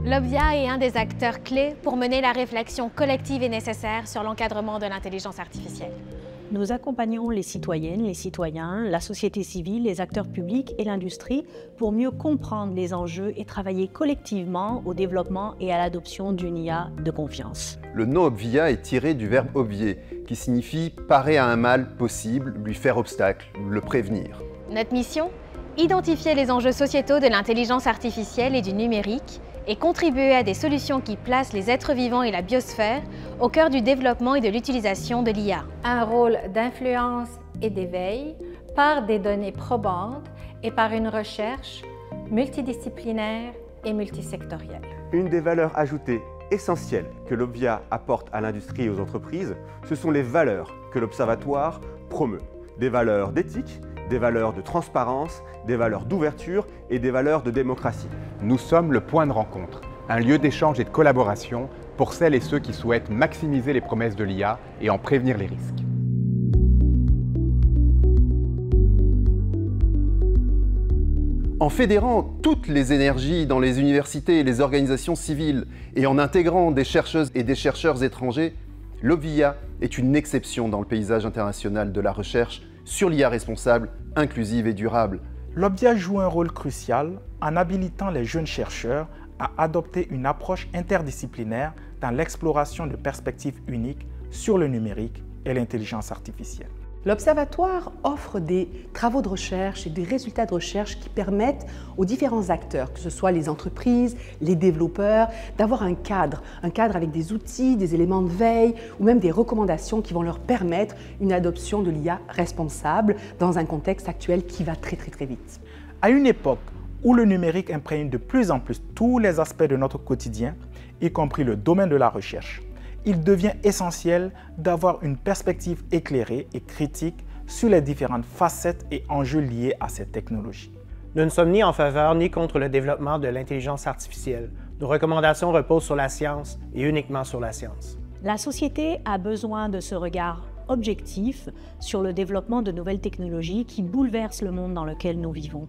L'Obvia est un des acteurs clés pour mener la réflexion collective et nécessaire sur l'encadrement de l'intelligence artificielle. Nous accompagnons les citoyennes, les citoyens, la société civile, les acteurs publics et l'industrie pour mieux comprendre les enjeux et travailler collectivement au développement et à l'adoption d'une IA de confiance. Le nom Obvia est tiré du verbe obvier, qui signifie parer à un mal possible, lui faire obstacle, le prévenir. Notre mission ? Identifier les enjeux sociétaux de l'intelligence artificielle et du numérique et contribuer à des solutions qui placent les êtres vivants et la biosphère au cœur du développement et de l'utilisation de l'IA. Un rôle d'influence et d'éveil par des données probantes et par une recherche multidisciplinaire et multisectorielle. Une des valeurs ajoutées essentielles que l'Obvia apporte à l'industrie et aux entreprises, ce sont les valeurs que l'Observatoire promeut. Des valeurs d'éthique, des valeurs de transparence, des valeurs d'ouverture et des valeurs de démocratie. Nous sommes le point de rencontre, un lieu d'échange et de collaboration pour celles et ceux qui souhaitent maximiser les promesses de l'IA et en prévenir les risques. En fédérant toutes les énergies dans les universités et les organisations civiles et en intégrant des chercheuses et des chercheurs étrangers, l'Obvia est une exception dans le paysage international de la recherche sur l'IA responsable, inclusive et durable. L'Obvia joue un rôle crucial en habilitant les jeunes chercheurs à adopter une approche interdisciplinaire dans l'exploration de perspectives uniques sur le numérique et l'intelligence artificielle. L'Observatoire offre des travaux de recherche et des résultats de recherche qui permettent aux différents acteurs, que ce soit les entreprises, les développeurs, d'avoir un cadre avec des outils, des éléments de veille ou même des recommandations qui vont leur permettre une adoption de l'IA responsable dans un contexte actuel qui va très vite. À une époque où le numérique imprègne de plus en plus tous les aspects de notre quotidien, y compris le domaine de la recherche, il devient essentiel d'avoir une perspective éclairée et critique sur les différentes facettes et enjeux liés à cette technologie. Nous ne sommes ni en faveur ni contre le développement de l'intelligence artificielle. Nos recommandations reposent sur la science et uniquement sur la science. La société a besoin de ce regard objectif sur le développement de nouvelles technologies qui bouleversent le monde dans lequel nous vivons.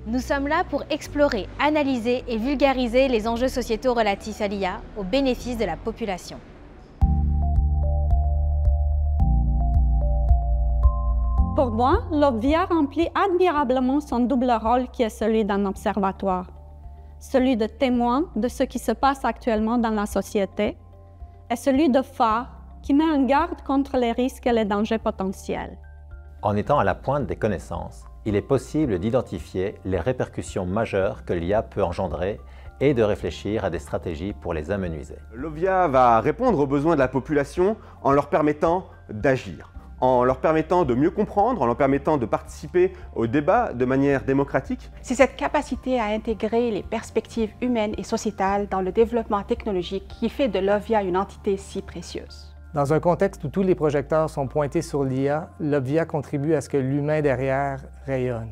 Nous sommes là pour explorer, analyser et vulgariser les enjeux sociétaux relatifs à l'IA au bénéfice de la population. Pour moi, l'Obvia remplit admirablement son double rôle qui est celui d'un observatoire, celui de témoin de ce qui se passe actuellement dans la société et celui de phare qui met en garde contre les risques et les dangers potentiels. En étant à la pointe des connaissances, il est possible d'identifier les répercussions majeures que l'IA peut engendrer et de réfléchir à des stratégies pour les amenuiser. L'Obvia va répondre aux besoins de la population en leur permettant d'agir, en leur permettant de mieux comprendre, en leur permettant de participer au débat de manière démocratique. C'est cette capacité à intégrer les perspectives humaines et sociétales dans le développement technologique qui fait de l'Obvia une entité si précieuse. Dans un contexte où tous les projecteurs sont pointés sur l'IA, l'Obvia contribue à ce que l'humain derrière rayonne.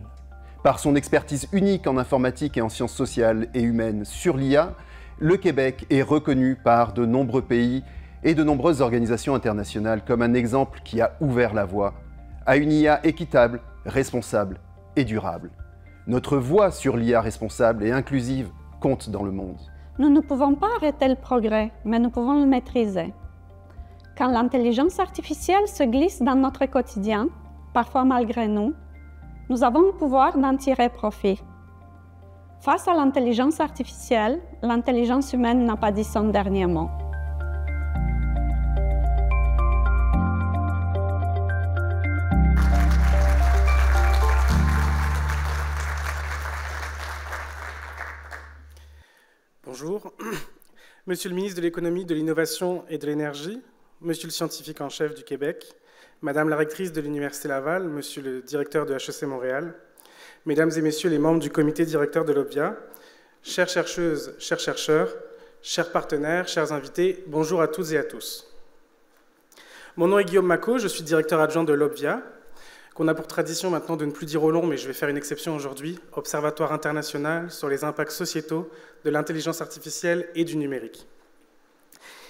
Par son expertise unique en informatique et en sciences sociales et humaines sur l'IA, le Québec est reconnu par de nombreux pays et de nombreuses organisations internationales comme un exemple qui a ouvert la voie à une IA équitable, responsable et durable. Notre voix sur l'IA responsable et inclusive compte dans le monde. Nous ne pouvons pas arrêter le progrès, mais nous pouvons le maîtriser. Quand l'intelligence artificielle se glisse dans notre quotidien, parfois malgré nous, nous avons le pouvoir d'en tirer profit. Face à l'intelligence artificielle, l'intelligence humaine n'a pas dit son dernier mot. Bonjour, Monsieur le ministre de l'Économie, de l'Innovation et de l'Énergie, Monsieur le scientifique en chef du Québec, Madame la rectrice de l'Université Laval, Monsieur le directeur de HEC Montréal, Mesdames et Messieurs les membres du comité directeur de l'Obvia, chères chercheuses, chers chercheurs, chers partenaires, chers invités, bonjour à toutes et à tous. Mon nom est Guillaume Macot, je suis directeur adjoint de l'Obvia, qu'on a pour tradition maintenant de ne plus dire au long, mais je vais faire une exception aujourd'hui, Observatoire international sur les impacts sociétaux de l'intelligence artificielle et du numérique.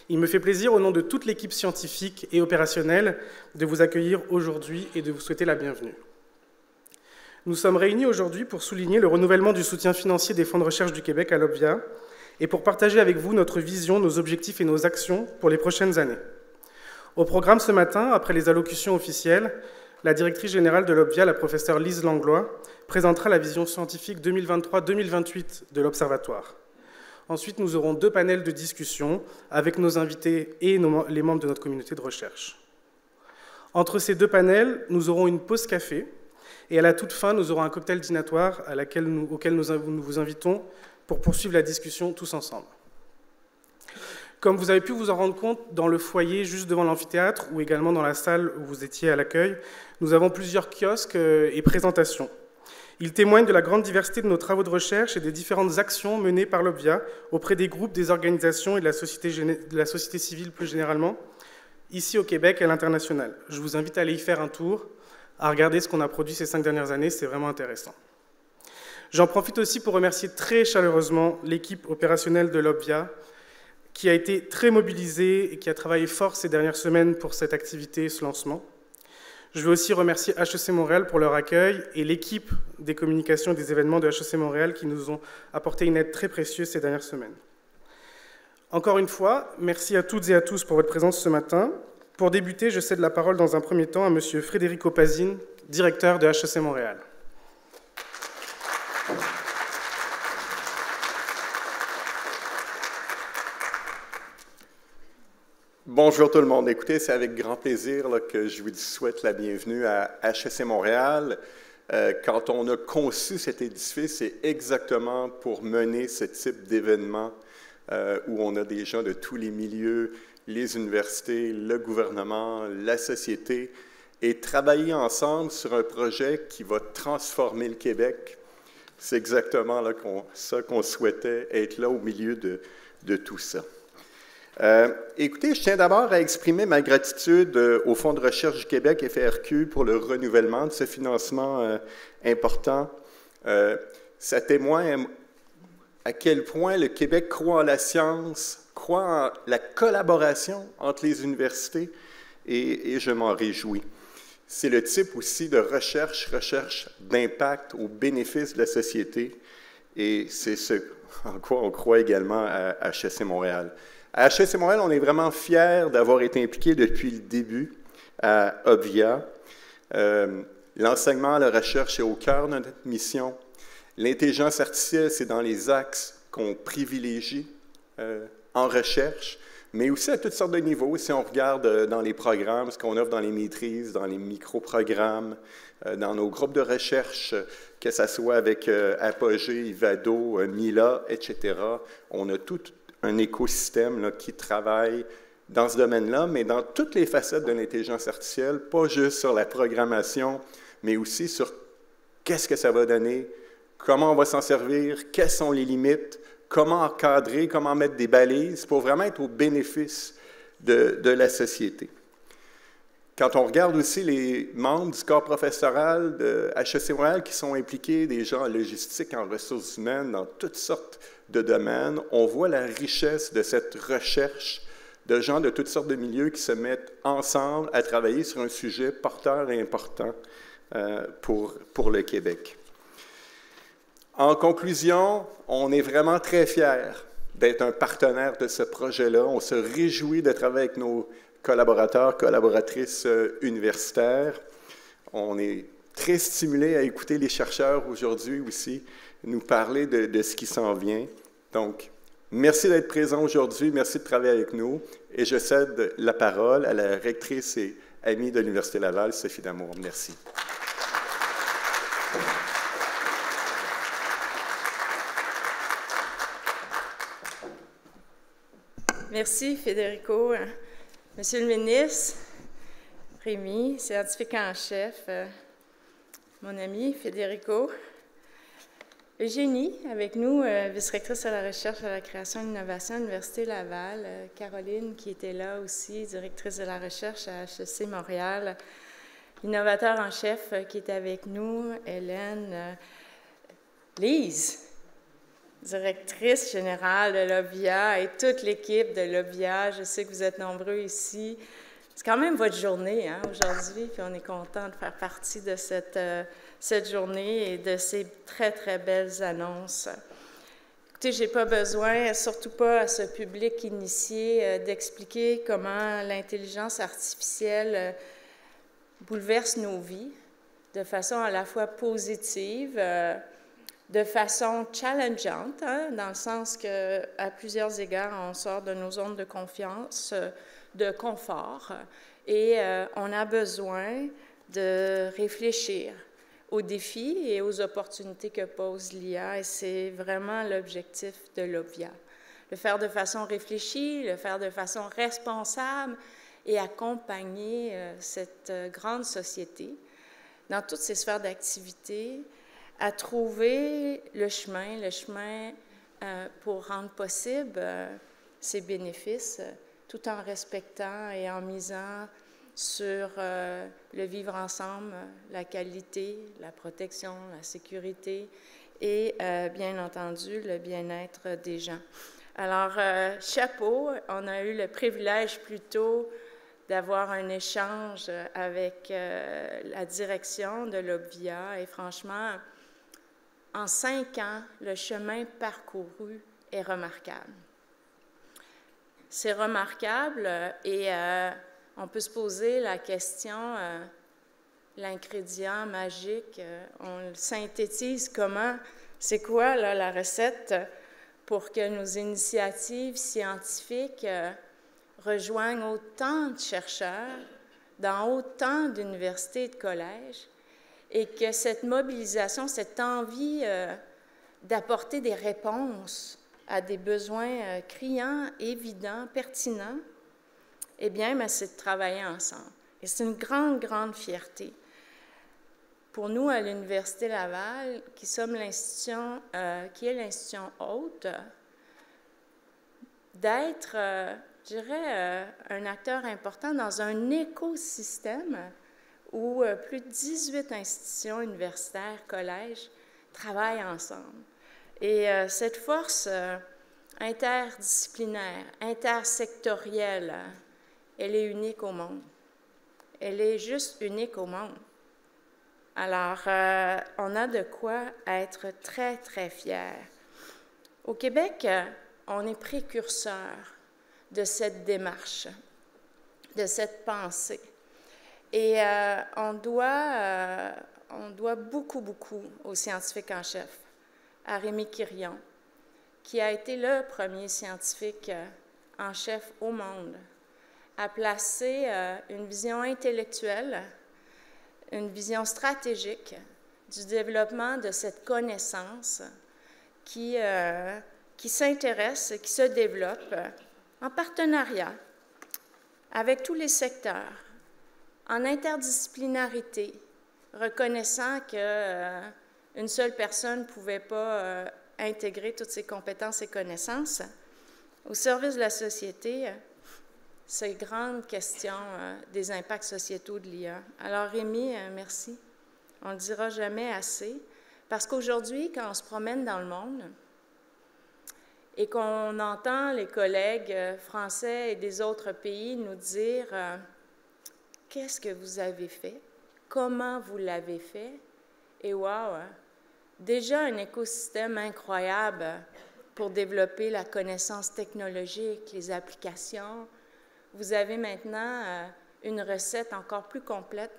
Il me fait plaisir, au nom de toute l'équipe scientifique et opérationnelle, de vous accueillir aujourd'hui et de vous souhaiter la bienvenue. Nous sommes réunis aujourd'hui pour souligner le renouvellement du soutien financier des fonds de recherche du Québec à l'OBVIA et pour partager avec vous notre vision, nos objectifs et nos actions pour les prochaines années. Au programme ce matin, après les allocutions officielles, la directrice générale de l'OBVIA, la professeure Lise Langlois, présentera la vision scientifique 2023-2028 de l'Observatoire. Ensuite, nous aurons 2 panels de discussion avec nos invités et les membres de notre communauté de recherche. Entre ces 2 panels, nous aurons une pause café et à la toute fin, nous aurons un cocktail dînatoire auquel nous vous invitons pour poursuivre la discussion tous ensemble. Comme vous avez pu vous en rendre compte, dans le foyer juste devant l'amphithéâtre ou également dans la salle où vous étiez à l'accueil, nous avons plusieurs kiosques et présentations. Ils témoignent de la grande diversité de nos travaux de recherche et des différentes actions menées par l'OBVIA auprès des groupes, des organisations et de la société civile plus généralement, ici au Québec et à l'international. Je vous invite à aller y faire un tour, à regarder ce qu'on a produit ces 5 dernières années, c'est vraiment intéressant. J'en profite aussi pour remercier très chaleureusement l'équipe opérationnelle de l'OBVIA, qui a été très mobilisée et qui a travaillé fort ces dernières semaines pour cette activité, ce lancement. Je veux aussi remercier HEC Montréal pour leur accueil et l'équipe des communications et des événements de HEC Montréal qui nous ont apporté une aide très précieuse ces dernières semaines. Encore une fois, merci à toutes et à tous pour votre présence ce matin. Pour débuter, je cède la parole dans un premier temps à M. Frédérico Pazin, directeur de HEC Montréal. Bonjour tout le monde. Écoutez, c'est avec grand plaisir que je vous souhaite la bienvenue à HEC Montréal. Quand on a conçu cet édifice, c'est exactement pour mener ce type d'événement où on a des gens de tous les milieux, les universités, le gouvernement, la société, et travailler ensemble sur un projet qui va transformer le Québec. C'est exactement ça qu'on souhaitait, être là au milieu de tout ça. Écoutez, je tiens d'abord à exprimer ma gratitude au Fonds de recherche du Québec, FRQ, pour le renouvellement de ce financement important. Ça témoigne à quel point le Québec croit en la science, croit en la collaboration entre les universités, et je m'en réjouis. C'est le type aussi de recherche d'impact au bénéfice de la société, et c'est ce en quoi on croit également à HEC Montréal. À HEC Montréal, on est vraiment fiers d'avoir été impliqués depuis le début à OBVIA. L'enseignement, la recherche est au cœur de notre mission. L'intelligence artificielle, c'est dans les axes qu'on privilégie en recherche, mais aussi à toutes sortes de niveaux. Si on regarde dans les programmes, ce qu'on offre dans les maîtrises, dans les micro-programmes, dans nos groupes de recherche, que ce soit avec Apogée, Ivado, Mila, etc., on a tout un écosystème qui travaille dans ce domaine-là, mais dans toutes les facettes de l'intelligence artificielle, pas juste sur la programmation, mais aussi sur qu'est-ce que ça va donner, comment on va s'en servir, quelles sont les limites, comment encadrer, comment mettre des balises pour vraiment être au bénéfice de la société. Quand on regarde aussi les membres du corps professoral de HEC Montréal qui sont impliqués, des gens en logistique, en ressources humaines, dans toutes sortes de domaines, on voit la richesse de cette recherche de gens de toutes sortes de milieux qui se mettent ensemble à travailler sur un sujet porteur et important pour le Québec. En conclusion, on est vraiment très fiers d'être un partenaire de ce projet-là. On se réjouit de travailler avec nos collaborateurs, collaboratrices universitaires. On est très stimulés à écouter les chercheurs aujourd'hui aussi nous parler de ce qui s'en vient. Donc, merci d'être présent aujourd'hui, merci de travailler avec nous. Et je cède la parole à la rectrice et amie de l'Université Laval, Sophie Damour. Merci. Merci, Federico. Monsieur le ministre, Rémi, scientifique en chef, mon ami Federico, Eugénie, avec nous, vice-rectrice à la recherche, à la création et l'innovation à l'Université Laval, Caroline, qui était là aussi, directrice de la recherche à HEC Montréal, l'innovateur en chef qui est avec nous, Hélène, Lise, directrice générale de l'OBVIA et toute l'équipe de l'OBVIA. Je sais que vous êtes nombreux ici. C'est quand même votre journée hein, aujourd'hui, puis on est content de faire partie de cette journée et de ces très, très belles annonces. Écoutez, je n'ai pas besoin, surtout pas à ce public initié, d'expliquer comment l'intelligence artificielle bouleverse nos vies de façon à la fois positive, de façon challengeante, hein, dans le sens qu'à plusieurs égards, on sort de nos zones de confiance, de confort, et on a besoin de réfléchir aux défis et aux opportunités que pose l'IA, et c'est vraiment l'objectif de l'OVIA. Le faire de façon réfléchie, le faire de façon responsable et accompagner cette grande société dans toutes ses sphères d'activité, à trouver le chemin pour rendre possible ces bénéfices, tout en respectant et en misant sur le vivre ensemble, la qualité, la protection, la sécurité et, bien entendu, le bien-être des gens. Alors, chapeau, on a eu le privilège plutôt d'avoir un échange avec la direction de l'OVIA et franchement, en 5 ans, le chemin parcouru est remarquable. C'est remarquable et on peut se poser la question, l'ingrédient magique, on le synthétise comment, c'est quoi là, la recette pour que nos initiatives scientifiques rejoignent autant de chercheurs dans autant d'universités et de collèges et que cette mobilisation, cette envie d'apporter des réponses à des besoins criants, évidents, pertinents, eh bien, c'est de travailler ensemble. Et c'est une grande, grande fierté. Pour nous, à l'Université Laval, qui sommes l'institution, qui est l'institution hôte, d'être, je dirais, un acteur important dans un écosystème où plus de 18 institutions universitaires, collèges, travaillent ensemble. Et cette force interdisciplinaire, intersectorielle, elle est unique au monde. Elle est juste unique au monde. Alors, on a de quoi être très, très fiers. Au Québec, on est précurseur de cette démarche, de cette pensée. Et on doit beaucoup, beaucoup aux scientifiques en chef, à Rémi Quirion, qui a été le premier scientifique en chef au monde à placer une vision intellectuelle, une vision stratégique du développement de cette connaissance qui s'intéresse, qui se développe en partenariat avec tous les secteurs, en interdisciplinarité, reconnaissant qu'une seule personne ne pouvait pas intégrer toutes ses compétences et connaissances, au service de la société, ces grandes questions des impacts sociétaux de l'IA. Alors, Rémi, merci. On ne le dira jamais assez, parce qu'aujourd'hui, quand on se promène dans le monde et qu'on entend les collègues français et des autres pays nous dire « Qu'est-ce que vous avez fait? Comment vous l'avez fait? » Et wow, déjà un écosystème incroyable pour développer la connaissance technologique, les applications. Vous avez maintenant une recette encore plus complète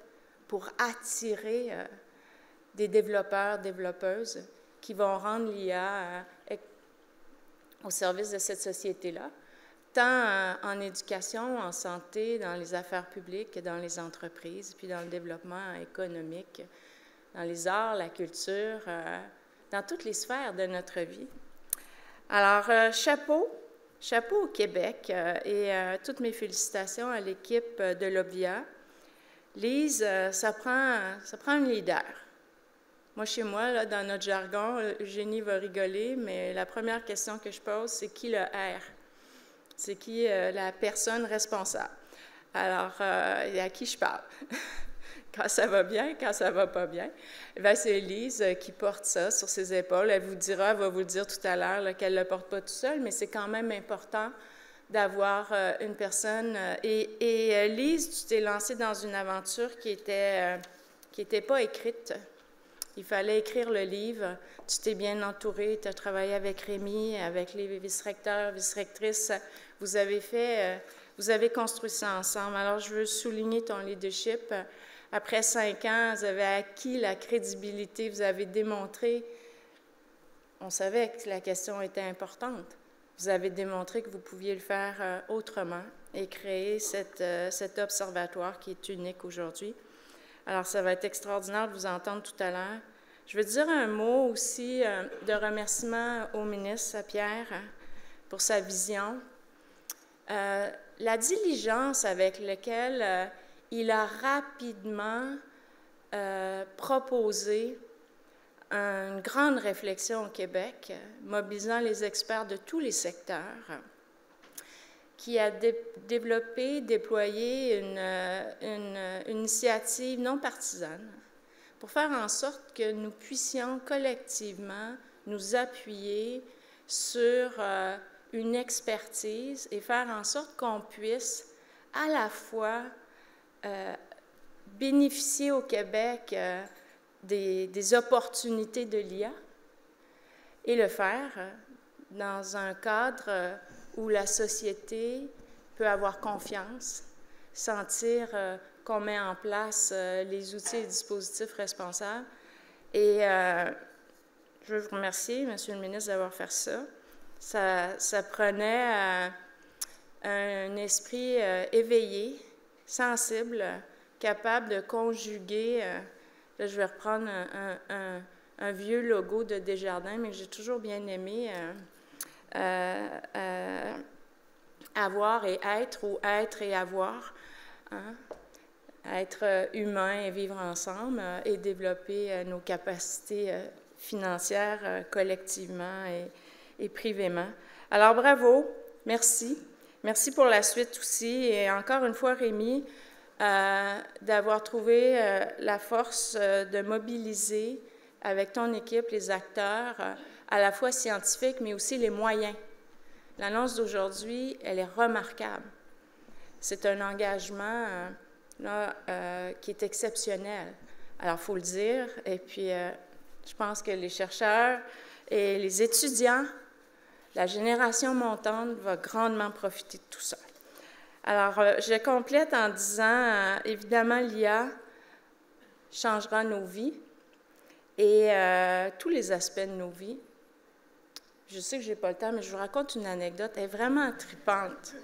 pour attirer des développeurs, développeuses qui vont rendre l'IA au service de cette société-là, tant en éducation, en santé, dans les affaires publiques, dans les entreprises, puis dans le développement économique, dans les arts, la culture, dans toutes les sphères de notre vie. Alors, chapeau au Québec et toutes mes félicitations à l'équipe de l'OVIA. Lise, ça prend un leader. Moi, chez moi, là, dans notre jargon, Eugénie va rigoler, mais la première question que je pose, c'est qui le R? C'est qui la personne responsable? Alors, à qui je parle? Quand ça va bien, quand ça va pas bien. Bien, c'est Lise qui porte ça sur ses épaules. Elle va vous le dire tout à l'heure, qu'elle ne le porte pas tout seul, mais c'est quand même important d'avoir une personne. Et Lise, tu t'es lancée dans une aventure qui était pas écrite. Il fallait écrire le livre. Tu t'es bien entourée, tu as travaillé avec Rémi, avec les vice-recteurs, vice-rectrices. Vous avez construit ça ensemble. Alors, je veux souligner ton leadership. Après 5 ans, vous avez acquis la crédibilité, vous avez démontré, on savait que la question était importante. Vous avez démontré que vous pouviez le faire autrement et créer cet observatoire qui est unique aujourd'hui. Alors, ça va être extraordinaire de vous entendre tout à l'heure. Je veux dire un mot aussi de remerciement au ministre, à Pierre, pour sa vision. La diligence avec laquelle il a rapidement proposé une grande réflexion au Québec, mobilisant les experts de tous les secteurs, qui a développé, déployé une initiative non partisane pour faire en sorte que nous puissions collectivement nous appuyer sur une expertise et faire en sorte qu'on puisse à la fois bénéficier au Québec des opportunités de l'IA et le faire dans un cadre où la société peut avoir confiance, sentir qu'on met en place les outils et dispositifs responsables. Et je veux vous remercier, Monsieur le ministre, d'avoir fait ça. Ça prenait un esprit éveillé, sensible, capable de conjuguer, là je vais reprendre un vieux logo de Desjardins, mais que j'ai toujours bien aimé, avoir et être, ou être et avoir, hein? Être humain et vivre ensemble et développer nos capacités financières collectivement et privément. Alors bravo, merci. Merci pour la suite aussi. Et encore une fois, Rémi, d'avoir trouvé la force de mobiliser avec ton équipe les acteurs, à la fois scientifiques, mais aussi les moyens. L'annonce d'aujourd'hui, elle est remarquable. C'est un engagement qui est exceptionnel. Alors, il faut le dire. Et puis, je pense que les chercheurs et les étudiants, la génération montante va grandement profiter de tout ça. Alors, je complète en disant, évidemment, l'IA changera nos vies et tous les aspects de nos vies. Je sais que je n'ai pas le temps, mais je vous raconte une anecdote. Elle est vraiment tripante.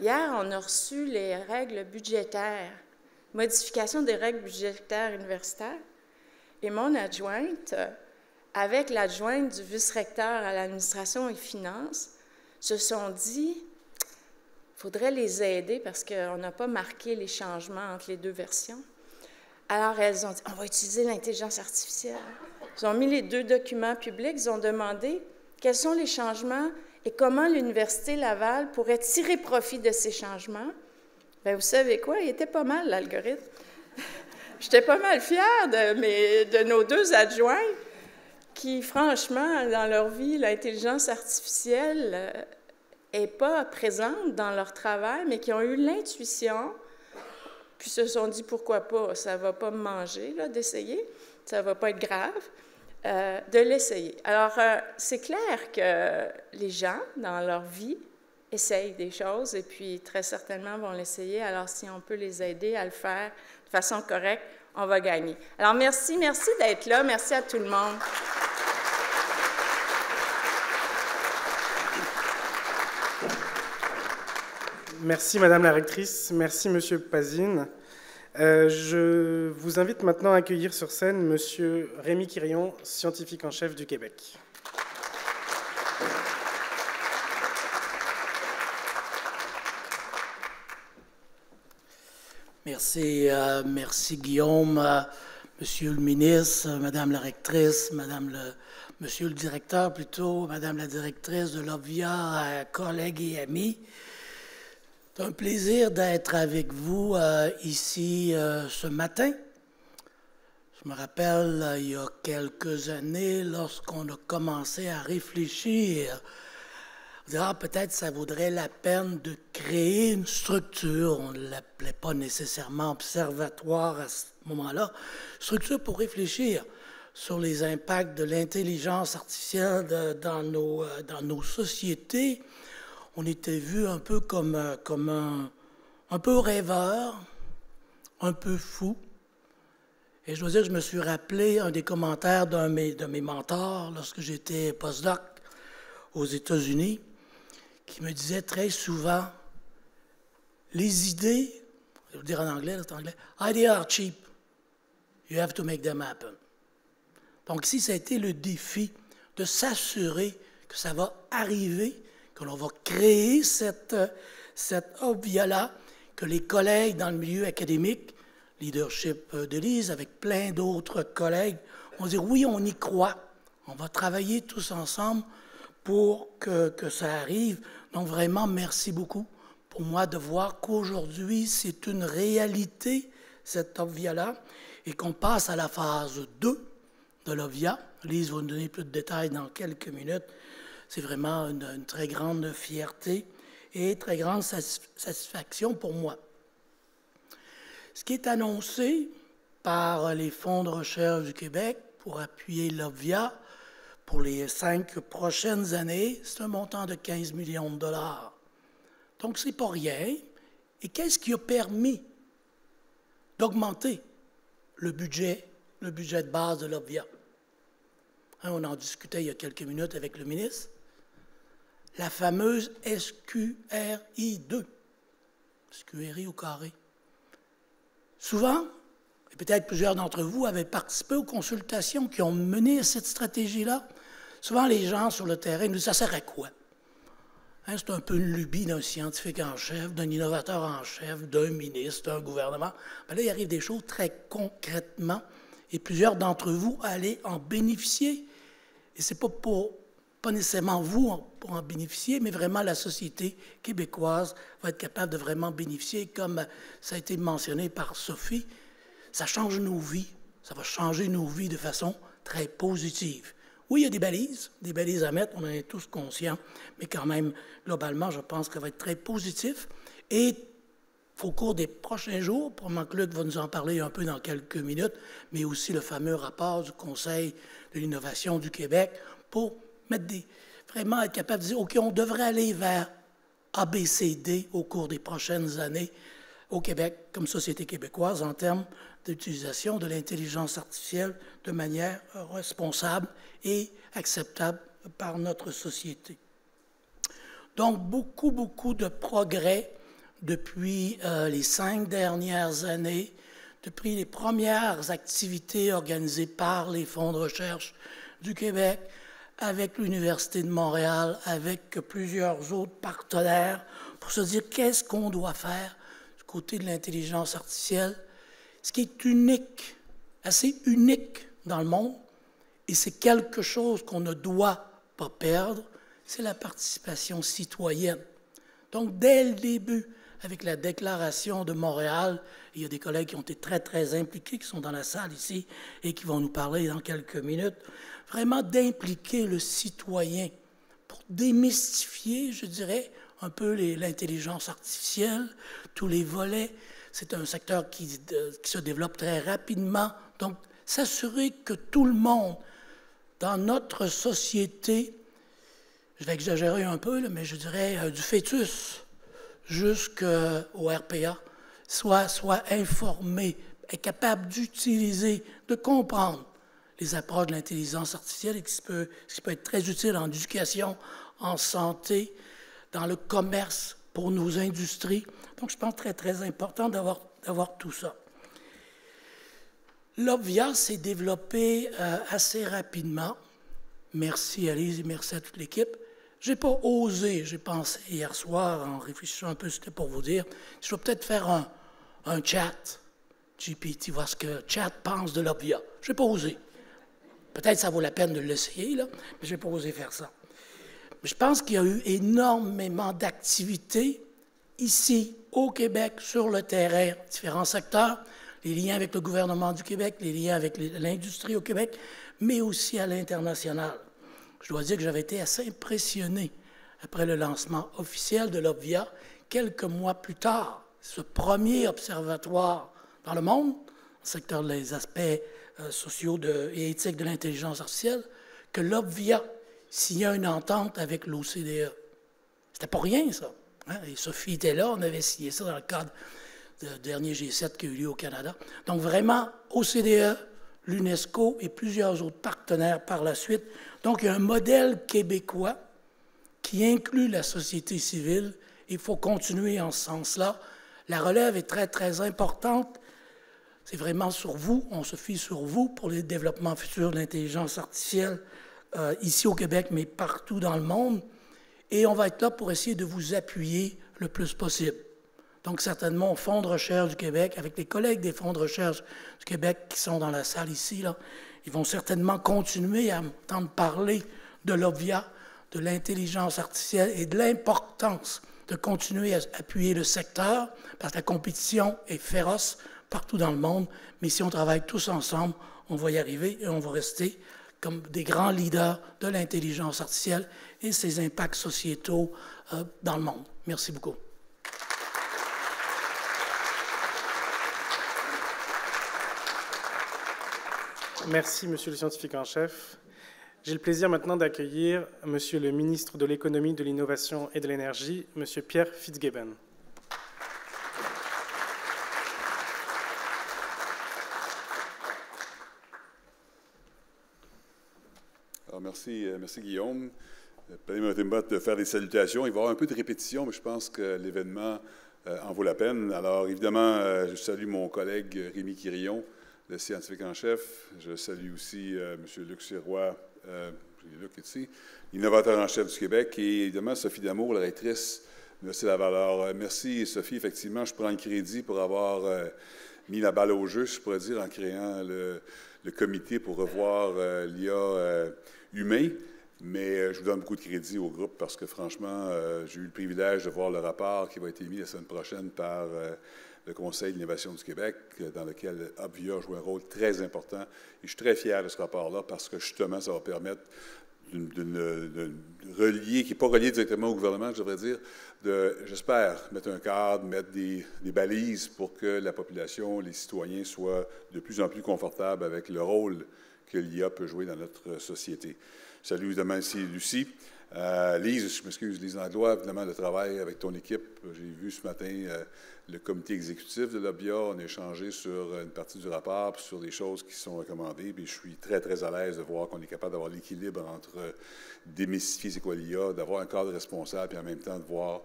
Hier, on a reçu les règles budgétaires, modification des règles budgétaires universitaires, et mon adjointe, avec l'adjointe du vice-recteur à l'administration et finances, se sont dit qu'il faudrait les aider parce qu'on n'a pas marqué les changements entre les deux versions. Alors, elles ont dit, on va utiliser l'intelligence artificielle. Ils ont mis les 2 documents publics, ils ont demandé quels sont les changements et comment l'Université Laval pourrait tirer profit de ces changements. Bien, vous savez quoi? Il était pas mal, l'algorithme. J'étais pas mal fière de nos 2 adjoints qui, franchement, dans leur vie, l'intelligence artificielle n'est pas présente dans leur travail, mais qui ont eu l'intuition, puis se sont dit, pourquoi pas, ça ne va pas me manger d'essayer, ça ne va pas être grave. De l'essayer. Alors, c'est clair que les gens, dans leur vie, essayent des choses et puis très certainement vont l'essayer. Alors, si on peut les aider à le faire de façon correcte, on va gagner. Alors, merci d'être là. Merci à tout le monde. Merci, Madame la rectrice. Merci, Monsieur Pazine. Je vous invite maintenant à accueillir sur scène Monsieur Rémi Quirion, scientifique en chef du Québec. Merci, merci Guillaume, Monsieur le ministre, Madame la rectrice, Monsieur le directeur plutôt, Madame la directrice de l'OVIA, collègues et amis. C'est un plaisir d'être avec vous ici ce matin. Je me rappelle, il y a quelques années, lorsqu'on a commencé à réfléchir On dirait, ah, peut-être ça vaudrait la peine de créer une structure, on ne l'appelait pas nécessairement observatoire à ce moment-là, structure pour réfléchir sur les impacts de l'intelligence artificielle dans nos sociétés. On était vu un peu comme un peu rêveur, un peu fou. Et je dois dire que je me suis rappelé un des commentaires de mes mentors lorsque j'étais postdoc aux États-Unis, qui me disait très souvent, les idées, je vais le dire en anglais, c'est anglais, ideas are cheap, you have to make them happen. Donc ici, ça a été le défi de s'assurer que ça va arriver, que l'on va créer cette OVIA-là, que les collègues dans le milieu académique, leadership de Lise, avec plein d'autres collègues, vont dire oui, on y croit, on va travailler tous ensemble pour que ça arrive. Donc vraiment, merci beaucoup pour moi de voir qu'aujourd'hui, c'est une réalité, cette OVIA-là, et qu'on passe à la phase 2 de l'OVIA. Lise va nous donner plus de détails dans quelques minutes. C'est vraiment une très grande fierté et très grande satisfaction pour moi. Ce qui est annoncé par les fonds de recherche du Québec pour appuyer l'OVIA pour les 5 prochaines années, c'est un montant de 15 millions de dollars. Donc, ce n'est pas rien. Et qu'est-ce qui a permis d'augmenter le budget de base de l'OVIA? Hein, on en discutait il y a quelques minutes avec le ministre. La fameuse SQRI2. SQRI au carré. Souvent, et peut-être plusieurs d'entre vous avaient participé aux consultations qui ont mené à cette stratégie-là. Souvent, les gens sur le terrain nous disent, ça sert à quoi? Hein, c'est un peu une lubie d'un scientifique en chef, d'un innovateur en chef, d'un ministre, d'un gouvernement. Ben là, il arrive des choses très concrètement et plusieurs d'entre vous allez en bénéficier. Et ce n'est pas nécessairement vous pour en bénéficier, mais vraiment la société québécoise va être capable de vraiment bénéficier. Comme ça a été mentionné par Sophie, ça change nos vies. Ça va changer nos vies de façon très positive. Oui, il y a des balises à mettre, on en est tous conscients, mais quand même, globalement, je pense que ça va être très positif. Et au cours des prochains jours, probablement que Luc va nous en parler un peu dans quelques minutes, mais aussi le fameux rapport du Conseil de l'innovation du Québec pour vraiment être capable de dire, OK, on devrait aller vers ABCD au cours des prochaines années au Québec, comme société québécoise, en termes d'utilisation de l'intelligence artificielle de manière responsable et acceptable par notre société. Donc, beaucoup de progrès depuis les 5 dernières années, depuis les premières activités organisées par les fonds de recherche du Québec, avec l'Université de Montréal, avec plusieurs autres partenaires, pour se dire qu'est-ce qu'on doit faire du côté de l'intelligence artificielle, ce qui est unique, assez unique dans le monde, et c'est quelque chose qu'on ne doit pas perdre, c'est la participation citoyenne. Donc, dès le début, avec la déclaration de Montréal, il y a des collègues qui ont été très impliqués, qui sont dans la salle ici et qui vont nous parler dans quelques minutes, vraiment d'impliquer le citoyen pour démystifier, je dirais, un peu l'intelligence artificielle, tous les volets. C'est un secteur qui se développe très rapidement. Donc, s'assurer que tout le monde, dans notre société, je vais exagérer un peu, mais je dirais du fœtus jusqu'au RPA, soit informé, est capable d'utiliser, de comprendre les approches de l'intelligence artificielle, et ce qui peut être très utile en éducation, en santé, dans le commerce, pour nos industries. Donc, je pense très important d'avoir tout ça. L'OVIA s'est développé assez rapidement. Merci à Lise et merci à toute l'équipe. Je n'ai pas osé, j'ai pensé hier soir, en réfléchissant un peu, c'était pour vous dire, je vais peut-être faire un chat, GPT, voir ce que chat pense de l'OVIA. Je n'ai pas osé. Peut-être ça vaut la peine de l'essayer, là, mais je n'ai pas osé faire ça. Mais je pense qu'il y a eu énormément d'activités ici, au Québec, sur le terrain, différents secteurs, les liens avec le gouvernement du Québec, les liens avec l'industrie au Québec, mais aussi à l'international. Je dois dire que j'avais été assez impressionné après le lancement officiel de l'OBVIA, quelques mois plus tard, ce premier observatoire dans le monde, dans le secteur des aspects sociaux et éthiques de l'intelligence artificielle, que l'OBVIA signait une entente avec l'OCDE. C'était pas rien, ça. Hein? Et Sophie était là, on avait signé ça dans le cadre du dernier G7 qui a eu lieu au Canada. Donc vraiment, OCDE, l'UNESCO et plusieurs autres partenaires par la suite. Donc il y a un modèle québécois qui inclut la société civile. Il faut continuer en ce sens-là. La relève est très, très importante. C'est vraiment sur vous, on se fie sur vous pour le développement futur de l'intelligence artificielle ici au Québec, mais partout dans le monde. Et on va être là pour essayer de vous appuyer le plus possible. Donc, certainement, au Fonds de recherche du Québec, avec les collègues des Fonds de recherche du Québec qui sont dans la salle ici, là, ils vont certainement continuer à entendre parler de l'OBVIA, de l'intelligence artificielle et de l'importance de continuer à appuyer le secteur, parce que la compétition est féroce partout dans le monde. Mais si on travaille tous ensemble, on va y arriver et on va rester comme des grands leaders de l'intelligence artificielle et ses impacts sociétaux dans le monde. Merci beaucoup. Merci, Monsieur le scientifique en chef. J'ai le plaisir maintenant d'accueillir Monsieur le ministre de l'Économie, de l'Innovation et de l'Énergie, Monsieur Pierre Fitzgibbon. Alors, merci Guillaume. Permettez-moi de faire des salutations. Il va y avoir un peu de répétition, mais je pense que l'événement en vaut la peine. Alors, évidemment, je salue mon collègue Rémi Quirillon, le scientifique en chef. Je salue aussi M. Luc Sirois, Luc ici, l'innovateur en chef du Québec, et évidemment Sophie Damour, la rectrice de l'Université Laval. Alors, merci Sophie. Effectivement, je prends le crédit pour avoir mis la balle au jeu, je pourrais dire, en créant le comité pour revoir l'IA humain. Mais je vous donne beaucoup de crédit au groupe parce que, franchement, j'ai eu le privilège de voir le rapport qui va être émis la semaine prochaine par le Conseil de l'innovation du Québec, dans lequel OBVIA joue un rôle très important. Et je suis très fier de ce rapport-là parce que, justement, ça va permettre de relier, qui n'est pas relié directement au gouvernement, je devrais dire, j'espère, mettre un cadre, mettre des balises pour que la population, les citoyens soient de plus en plus confortables avec le rôle que l'IA peut jouer dans notre société. Je salue évidemment ici Lucie. Lise, je m'excuse, Lise Langlois, évidemment, le travail avec ton équipe. J'ai vu ce matin le comité exécutif de l'OBVIA. On a échangé sur une partie du rapport, puis sur des choses qui sont recommandées. Puis je suis très, très à l'aise de voir qu'on est capable d'avoir l'équilibre entre démystifier c'est quoi l'IA, d'avoir un cadre responsable, puis en même temps de voir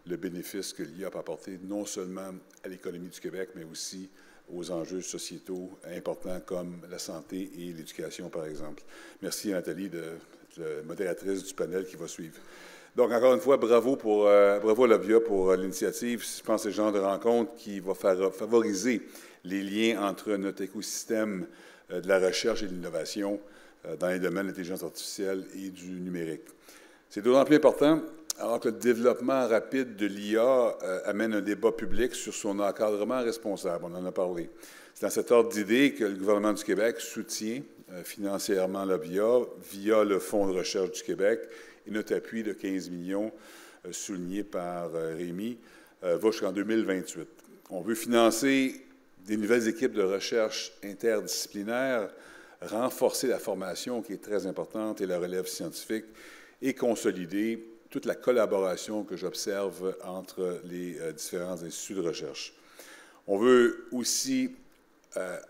le bénéfice que l'IA peut apporter non seulement à l'économie du Québec, mais aussi aux enjeux sociétaux importants comme la santé et l'éducation, par exemple. Merci Nathalie, la modératrice du panel qui va suivre. Donc, encore une fois, bravo à l'OBVIA pour l'initiative. Je pense que c'est le genre de rencontre qui va favoriser les liens entre notre écosystème de la recherche et de l'innovation dans les domaines de l'intelligence artificielle et du numérique. C'est d'autant plus important alors que le développement rapide de l'IA amène un débat public sur son encadrement responsable. On en a parlé. C'est dans cet ordre d'idée que le gouvernement du Québec soutient financièrement l'OBVIA via le Fonds de recherche du Québec et notre appui de 15 millions souligné par Rémi va jusqu'en 2028. On veut financer des nouvelles équipes de recherche interdisciplinaires, renforcer la formation qui est très importante et la relève scientifique et consolider toute la collaboration que j'observe entre les différents instituts de recherche. On veut aussi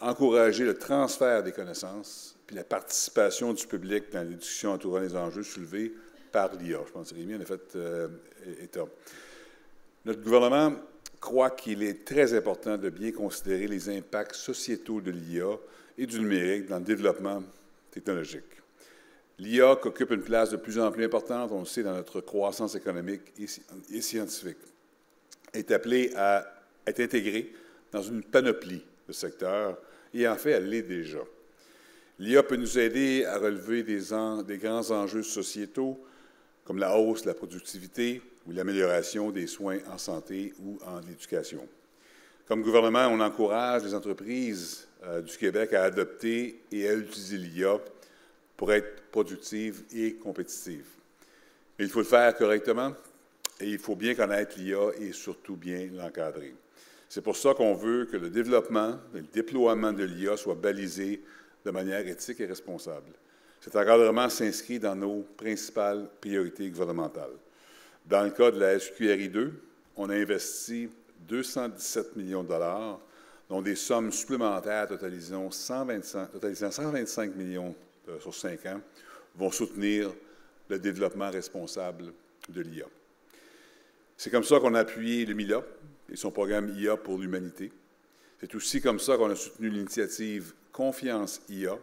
encourager le transfert des connaissances puis la participation du public dans les discussions entourant les enjeux soulevés par l'IA. Je pense que Rémi en a fait état. Notre gouvernement croit qu'il est très important de bien considérer les impacts sociétaux de l'IA et du numérique dans le développement technologique. L'IA occupe une place de plus en plus importante, on le sait, dans notre croissance économique et scientifique, est appelée à être intégrée dans une panoplie de secteurs, et en fait, elle l'est déjà. L'IA peut nous aider à relever des grands enjeux sociétaux, comme la hausse de la productivité ou l'amélioration des soins en santé ou en éducation. Comme gouvernement, on encourage les entreprises du Québec à adopter et à utiliser l'IA pour être productives et compétitives. Mais il faut le faire correctement et il faut bien connaître l'IA et surtout bien l'encadrer. C'est pour ça qu'on veut que le développement et le déploiement de l'IA soit balisé de manière éthique et responsable. Cet encadrement s'inscrit dans nos principales priorités gouvernementales. Dans le cas de la SQRI 2, on a investi 217 millions de dollars, dont des sommes supplémentaires totalisant 125 millions sur 5 ans, vont soutenir le développement responsable de l'IA. C'est comme ça qu'on a appuyé le MILA et son programme IA pour l'humanité. C'est aussi comme ça qu'on a soutenu l'initiative Confiance IA,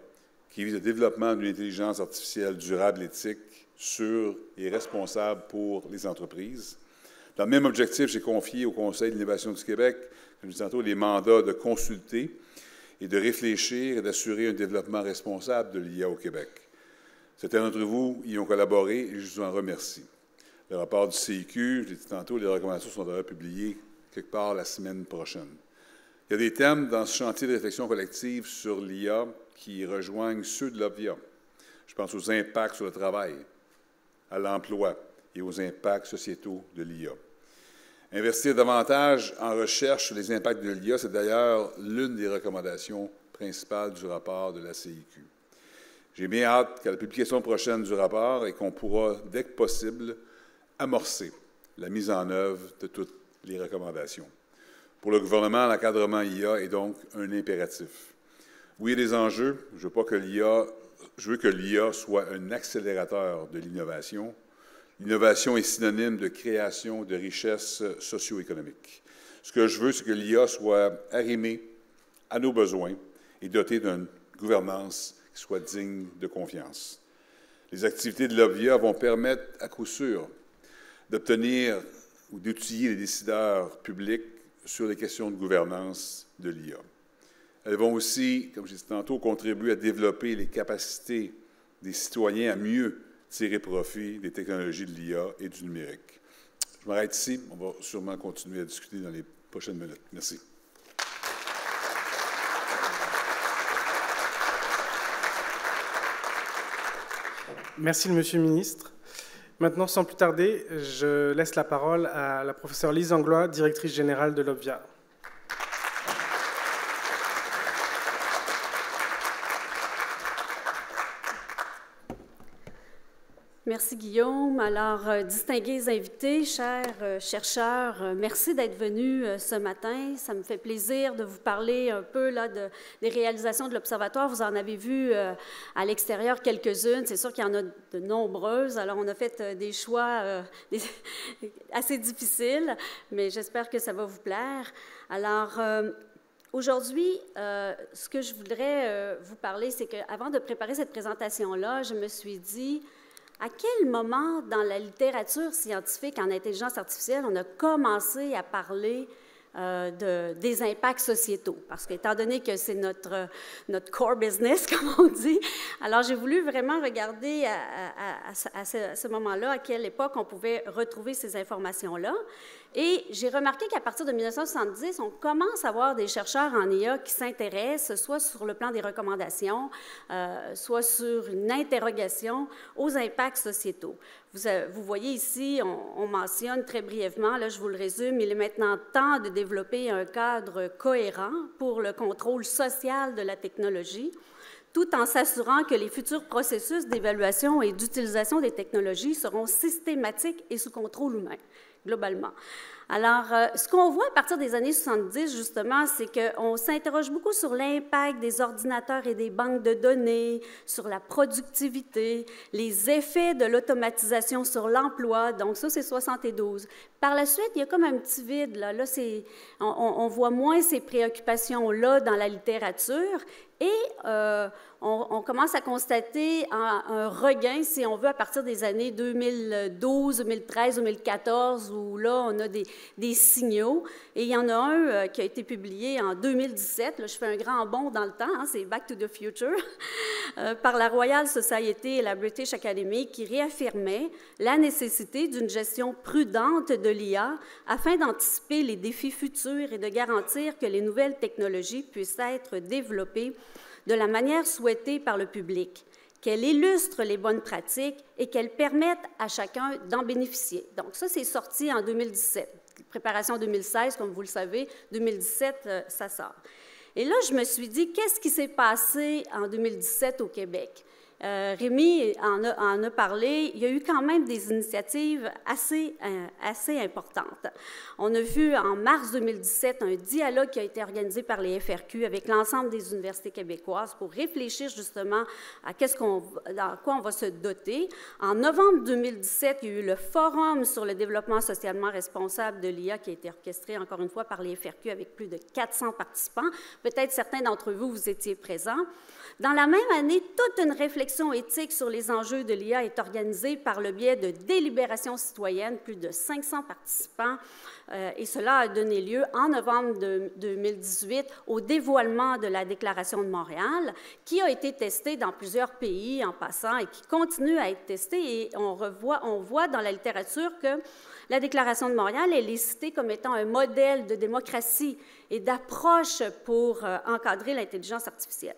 qui vise le développement d'une intelligence artificielle durable, éthique, sûre et responsable pour les entreprises. Dans le même objectif, j'ai confié au Conseil de l'innovation du Québec, comme je disais tantôt, les mandats de consulter et de réfléchir et d'assurer un développement responsable de l'IA au Québec. Certains d'entre vous y ont collaboré et je vous en remercie. Le rapport du CIQ, je l'ai dit tantôt, les recommandations sont d'ailleurs publiées quelque part la semaine prochaine. Il y a des thèmes dans ce chantier de réflexion collective sur l'IA qui rejoignent ceux de l'OVIA. Je pense aux impacts sur le travail, à l'emploi et aux impacts sociétaux de l'IA. Investir davantage en recherche sur les impacts de l'IA, c'est d'ailleurs l'une des recommandations principales du rapport de la CIQ. J'ai bien hâte qu'à la publication prochaine du rapport et qu'on pourra, dès que possible, amorcer la mise en œuvre de toutes les recommandations. Pour le gouvernement, l'encadrement IA est donc un impératif. Oui, il y a des enjeux. Je veux que l'IA soit un accélérateur de l'innovation. L'innovation est synonyme de création de richesses socio-économiques. Ce que je veux, c'est que l'IA soit arrimée à nos besoins et dotée d'une gouvernance qui soit digne de confiance. Les activités de l'OVIA vont permettre, à coup sûr, d'obtenir ou d'outiller les décideurs publics sur les questions de gouvernance de l'IA. Elles vont aussi, comme je disais tantôt, contribuer à développer les capacités des citoyens à mieux tirer profit des technologies de l'IA et du numérique. Je m'arrête ici. On va sûrement continuer à discuter dans les prochaines minutes. Merci. Merci, Monsieur le Ministre. Maintenant, sans plus tarder, je laisse la parole à la professeure Lise Anglois, directrice générale de l'OVIA. Merci Guillaume. Alors, distingués invités, chers chercheurs, merci d'être venus ce matin. Ça me fait plaisir de vous parler un peu là, des réalisations de l'Observatoire. Vous en avez vu à l'extérieur quelques-unes. C'est sûr qu'il y en a de nombreuses. Alors, on a fait des choix assez difficiles, mais j'espère que ça va vous plaire. Alors, aujourd'hui, ce que je voudrais vous parler, c'est qu'avant de préparer cette présentation-là, je me suis dit, à quel moment dans la littérature scientifique en intelligence artificielle on a commencé à parler des impacts sociétaux? Parce qu'étant donné que c'est notre core business, comme on dit, alors j'ai voulu vraiment regarder à ce moment-là, à quelle époque on pouvait retrouver ces informations-là. Et j'ai remarqué qu'à partir de 1970, on commence à voir des chercheurs en IA qui s'intéressent soit sur le plan des recommandations, soit sur une interrogation aux impacts sociétaux. Vous voyez ici, on mentionne très brièvement, là je vous le résume, il est maintenant temps de développer un cadre cohérent pour le contrôle social de la technologie, tout en s'assurant que les futurs processus d'évaluation et d'utilisation des technologies seront systématiques et sous contrôle humain, globalement. Alors, ce qu'on voit à partir des années 70, justement, c'est qu'on s'interroge beaucoup sur l'impact des ordinateurs et des banques de données, sur la productivité, les effets de l'automatisation sur l'emploi. Donc, ça, c'est 72. Par la suite, il y a comme un petit vide. Là, on voit moins ces préoccupations-là dans la littérature. Et on commence à constater un regain, si on veut, à partir des années 2012, 2013, 2014, où là, on a des signaux. Et il y en a un qui a été publié en 2017. Là, je fais un grand bond dans le temps, hein, c'est Back to the Future, par la Royal Society et la British Academy, qui réaffirmait la nécessité d'une gestion prudente de l'IA afin d'anticiper les défis futurs et de garantir que les nouvelles technologies puissent être développées de la manière souhaitée par le public. qu'elle illustre les bonnes pratiques et qu'elle permette à chacun d'en bénéficier. Donc ça, c'est sorti en 2017. Préparation 2016, comme vous le savez, 2017, ça sort. Et là, je me suis dit, qu'est-ce qui s'est passé en 2017 au Québec? Rémi en a parlé, il y a eu quand même des initiatives assez importantes. On a vu en mars 2017 un dialogue qui a été organisé par les FRQ avec l'ensemble des universités québécoises pour réfléchir justement à dans quoi on va se doter. En novembre 2017, il y a eu le Forum sur le développement socialement responsable de l'IA qui a été orchestré encore une fois par les FRQ avec plus de 400 participants. Peut-être certains d'entre vous, vous étiez présents. Dans la même année, toute une réflexion éthique sur les enjeux de l'IA est organisée par le biais de délibérations citoyennes, plus de 500 participants, et cela a donné lieu en novembre 2018 au dévoilement de la Déclaration de Montréal, qui a été testée dans plusieurs pays en passant et qui continue à être testée. Et on voit dans la littérature que la Déclaration de Montréal, elle est citée comme étant un modèle de démocratie et d'approche pour encadrer l'intelligence artificielle.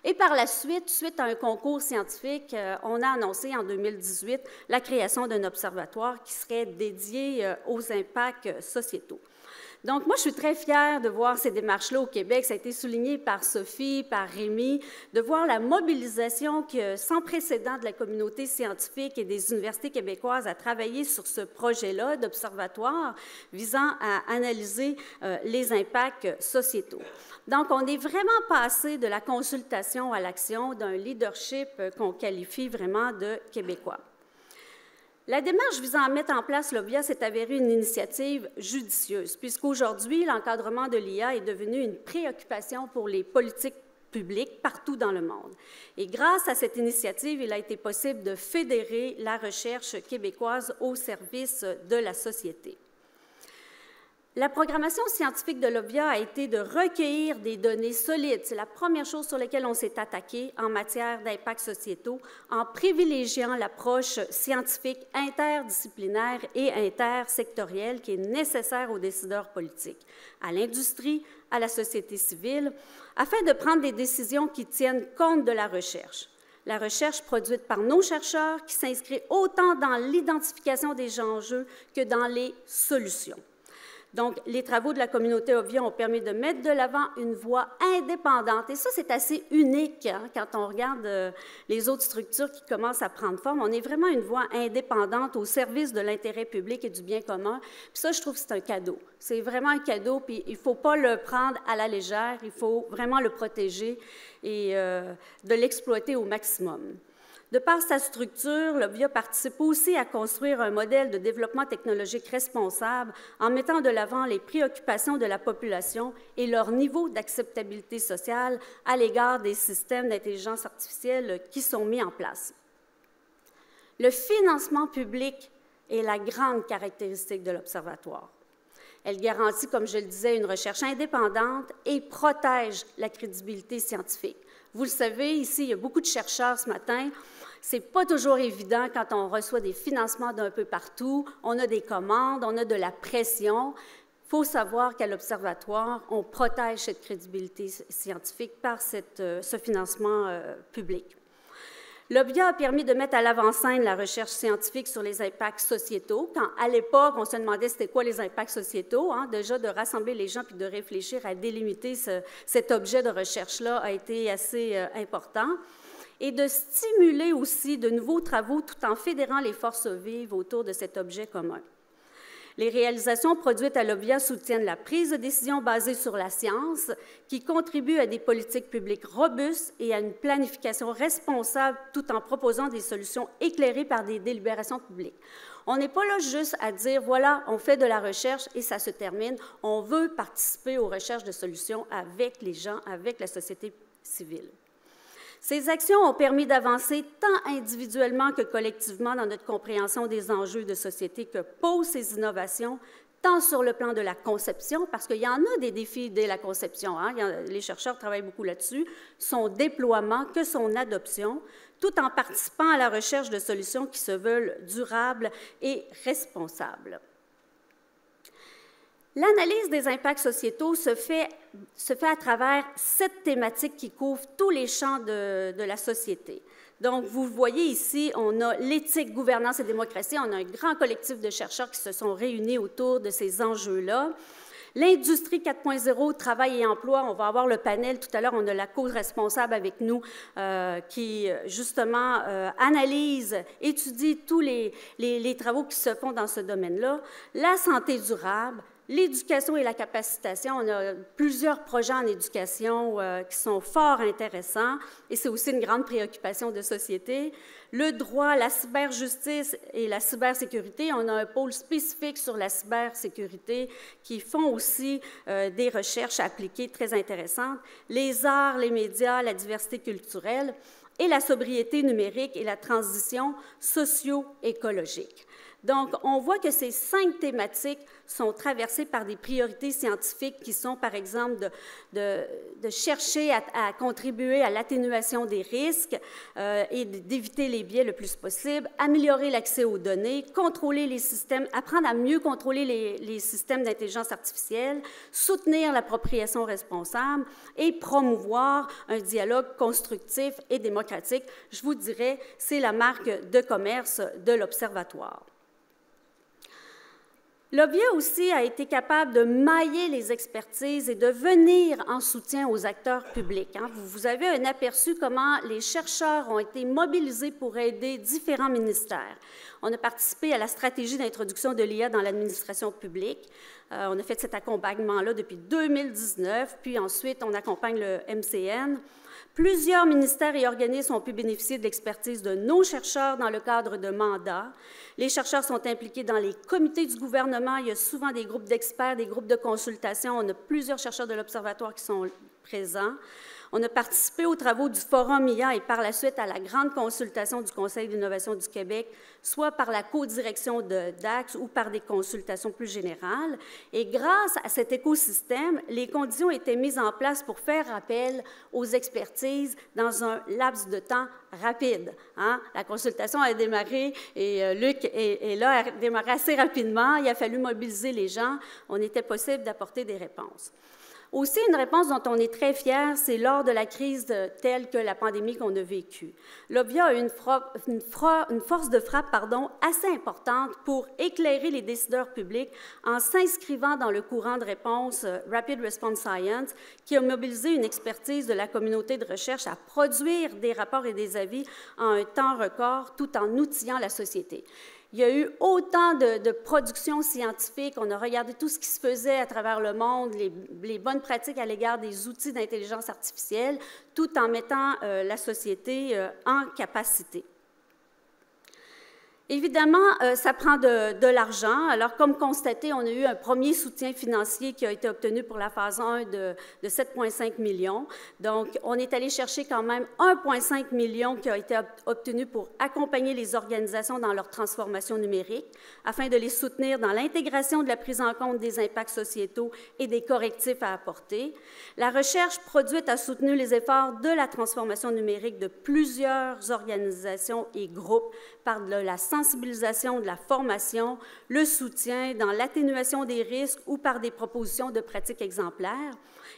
Et par la suite, suite à un concours scientifique, on a annoncé en 2018 la création d'un observatoire qui serait dédié aux impacts sociétaux. Donc, moi, je suis très fière de voir ces démarches-là au Québec. Ça a été souligné par Sophie, par Rémi, de voir la mobilisation sans précédent de la communauté scientifique et des universités québécoises à travailler sur ce projet-là d'observatoire visant à analyser les impacts sociétaux. Donc, on est vraiment passé de la consultation à l'action, d'un leadership qu'on qualifie vraiment de québécois. La démarche visant à mettre en place l'OVIA s'est avérée une initiative judicieuse, puisqu'aujourd'hui, l'encadrement de l'IA est devenu une préoccupation pour les politiques publiques partout dans le monde. Et grâce à cette initiative, il a été possible de fédérer la recherche québécoise au service de la société. La programmation scientifique de l'OVIA a été de recueillir des données solides. C'est la première chose sur laquelle on s'est attaqué en matière d'impacts sociétaux, en privilégiant l'approche scientifique interdisciplinaire et intersectorielle qui est nécessaire aux décideurs politiques, à l'industrie, à la société civile, afin de prendre des décisions qui tiennent compte de la recherche. La recherche produite par nos chercheurs qui s'inscrit autant dans l'identification des enjeux que dans les solutions. Donc, les travaux de la communauté OVIA ont permis de mettre de l'avant une voie indépendante. Et ça, c'est assez unique quand on regarde les autres structures qui commencent à prendre forme. On est vraiment une voie indépendante au service de l'intérêt public et du bien commun. Puis ça, je trouve que c'est un cadeau. C'est vraiment un cadeau, puis il ne faut pas le prendre à la légère. Il faut vraiment le protéger et de l'exploiter au maximum. De par sa structure, l'OVIA participe aussi à construire un modèle de développement technologique responsable en mettant de l'avant les préoccupations de la population et leur niveau d'acceptabilité sociale à l'égard des systèmes d'intelligence artificielle qui sont mis en place. Le financement public est la grande caractéristique de l'Observatoire. Elle garantit, comme je le disais, une recherche indépendante et protège la crédibilité scientifique. Vous le savez, ici, il y a beaucoup de chercheurs ce matin. Ce n'est pas toujours évident quand on reçoit des financements d'un peu partout. On a des commandes, on a de la pression. Il faut savoir qu'à l'Observatoire, on protège cette crédibilité scientifique par ce financement public. L'OVIA a permis de mettre à l'avant-scène la recherche scientifique sur les impacts sociétaux, quand à l'époque, on se demandait c'était quoi les impacts sociétaux. Déjà, de rassembler les gens puis de réfléchir à délimiter cet objet de recherche-là a été assez important. Et de stimuler aussi de nouveaux travaux tout en fédérant les forces vives autour de cet objet commun. Les réalisations produites à l'OVIA soutiennent la prise de décision basée sur la science, qui contribue à des politiques publiques robustes et à une planification responsable tout en proposant des solutions éclairées par des délibérations publiques. On n'est pas là juste à dire, voilà, on fait de la recherche et ça se termine. On veut participer aux recherches de solutions avec les gens, avec la société civile. Ces actions ont permis d'avancer tant individuellement que collectivement dans notre compréhension des enjeux de société que posent ces innovations, tant sur le plan de la conception, parce qu'il y en a des défis dès la conception, les chercheurs travaillent beaucoup là-dessus, son déploiement que son adoption, tout en participant à la recherche de solutions qui se veulent durables et responsables. L'analyse des impacts sociétaux se fait à travers 7 thématiques qui couvrent tous les champs de la société. Donc, vous voyez ici, on a l'éthique, gouvernance et démocratie. On a un grand collectif de chercheurs qui se sont réunis autour de ces enjeux-là. L'industrie 4.0, travail et emploi, on va avoir le panel tout à l'heure, on a la co-responsable avec nous qui, justement, analyse, étudie tous les travaux qui se font dans ce domaine-là. La santé durable, l'éducation et la capacitation, on a plusieurs projets en éducation qui sont fort intéressants et c'est aussi une grande préoccupation de société. Le droit, la cyberjustice et la cybersécurité, on a un pôle spécifique sur la cybersécurité qui font aussi des recherches appliquées très intéressantes. Les arts, les médias, la diversité culturelle et la sobriété numérique et la transition socio-écologique. Donc, on voit que ces 5 thématiques sont traversées par des priorités scientifiques qui sont, par exemple, de chercher à contribuer à l'atténuation des risques et d'éviter les biais le plus possible, améliorer l'accès aux données, contrôler les systèmes, apprendre à mieux contrôler les systèmes d'intelligence artificielle, soutenir l'appropriation responsable et promouvoir un dialogue constructif et démocratique. Je vous dirais, c'est la marque de commerce de l'Observatoire. L'OVIA aussi a été capable de mailler les expertises et de venir en soutien aux acteurs publics. Vous avez un aperçu comment les chercheurs ont été mobilisés pour aider différents ministères. On a participé à la stratégie d'introduction de l'IA dans l'administration publique. On a fait cet accompagnement-là depuis 2019, puis ensuite on accompagne le MCN. Plusieurs ministères et organismes ont pu bénéficier de l'expertise de nos chercheurs dans le cadre de mandats. Les chercheurs sont impliqués dans les comités du gouvernement. Il y a souvent des groupes d'experts, des groupes de consultation. On a plusieurs chercheurs de l'Observatoire qui sont présents. On a participé aux travaux du Forum IA et par la suite à la grande consultation du Conseil d'innovation du Québec, soit par la codirection de DAX ou par des consultations plus générales. Et grâce à cet écosystème, les conditions étaient mises en place pour faire appel aux expertises dans un laps de temps rapide. La consultation a démarré et Luc est là, a démarré assez rapidement. Il a fallu mobiliser les gens. On était possible d'apporter des réponses. Aussi, une réponse dont on est très fier, c'est lors de la crise telle que la pandémie qu'on a vécue. L'OVIA a une force de frappe assez importante pour éclairer les décideurs publics en s'inscrivant dans le courant de réponse Rapid Response Science, qui a mobilisé une expertise de la communauté de recherche à produire des rapports et des avis en un temps record, tout en outillant la société. Il y a eu autant de productions scientifiques, on a regardé tout ce qui se faisait à travers le monde, les bonnes pratiques à l'égard des outils d'intelligence artificielle, tout en mettant la société en capacité. Évidemment, ça prend de l'argent. Alors, comme constaté, on a eu un premier soutien financier qui a été obtenu pour la phase 1 de 7,5 millions. Donc, on est allé chercher quand même 1,5 million qui a été obtenu pour accompagner les organisations dans leur transformation numérique, afin de les soutenir dans l'intégration de la prise en compte des impacts sociétaux et des correctifs à apporter. La recherche produite a soutenu les efforts de la transformation numérique de plusieurs organisations et groupes par de la sensibilisation, de la formation, le soutien dans l'atténuation des risques ou par des propositions de pratiques exemplaires.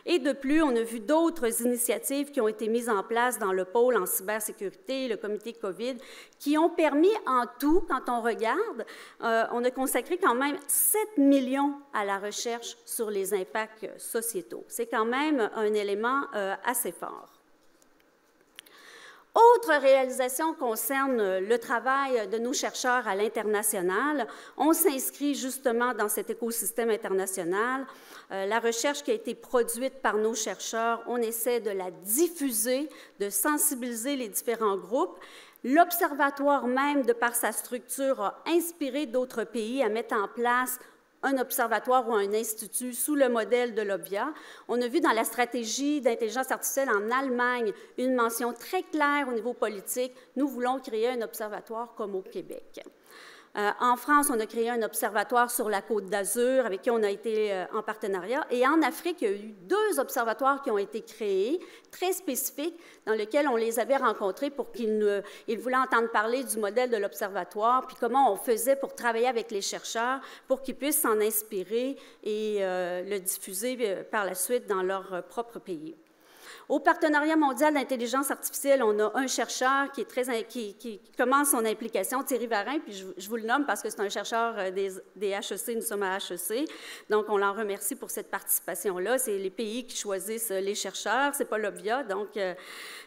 Et de plus, on a vu d'autres initiatives qui ont été mises en place dans le pôle en cybersécurité, le comité COVID, qui ont permis en tout, quand on regarde, on a consacré quand même 7 millions à la recherche sur les impacts sociétaux. C'est quand même un élément assez fort. Autre réalisation concerne le travail de nos chercheurs à l'international. On s'inscrit justement dans cet écosystème international. La recherche qui a été produite par nos chercheurs, on essaie de la diffuser, de sensibiliser les différents groupes. L'Observatoire même, de par sa structure, a inspiré d'autres pays à mettre en place un observatoire ou un institut sous le modèle de l'OVIA. On a vu dans la stratégie d'intelligence artificielle en Allemagne une mention très claire au niveau politique. Nous voulons créer un observatoire comme au Québec. En France, on a créé un observatoire sur la Côte d'Azur avec qui on a été en partenariat. Et en Afrique, il y a eu 2 observatoires qui ont été créés, très spécifiques, dans lesquels on les avait rencontrés pour qu'ils voulaient entendre parler du modèle de l'observatoire, puis comment on faisait pour travailler avec les chercheurs pour qu'ils puissent s'en inspirer et le diffuser par la suite dans leur propre pays. Au Partenariat mondial d'intelligence artificielle, on a un chercheur qui commence son implication, Thierry Varin, puis je vous le nomme parce que c'est un chercheur des HEC, nous sommes à HEC, donc on l'en remercie pour cette participation-là. C'est les pays qui choisissent les chercheurs, c'est pas l'OBVIA, donc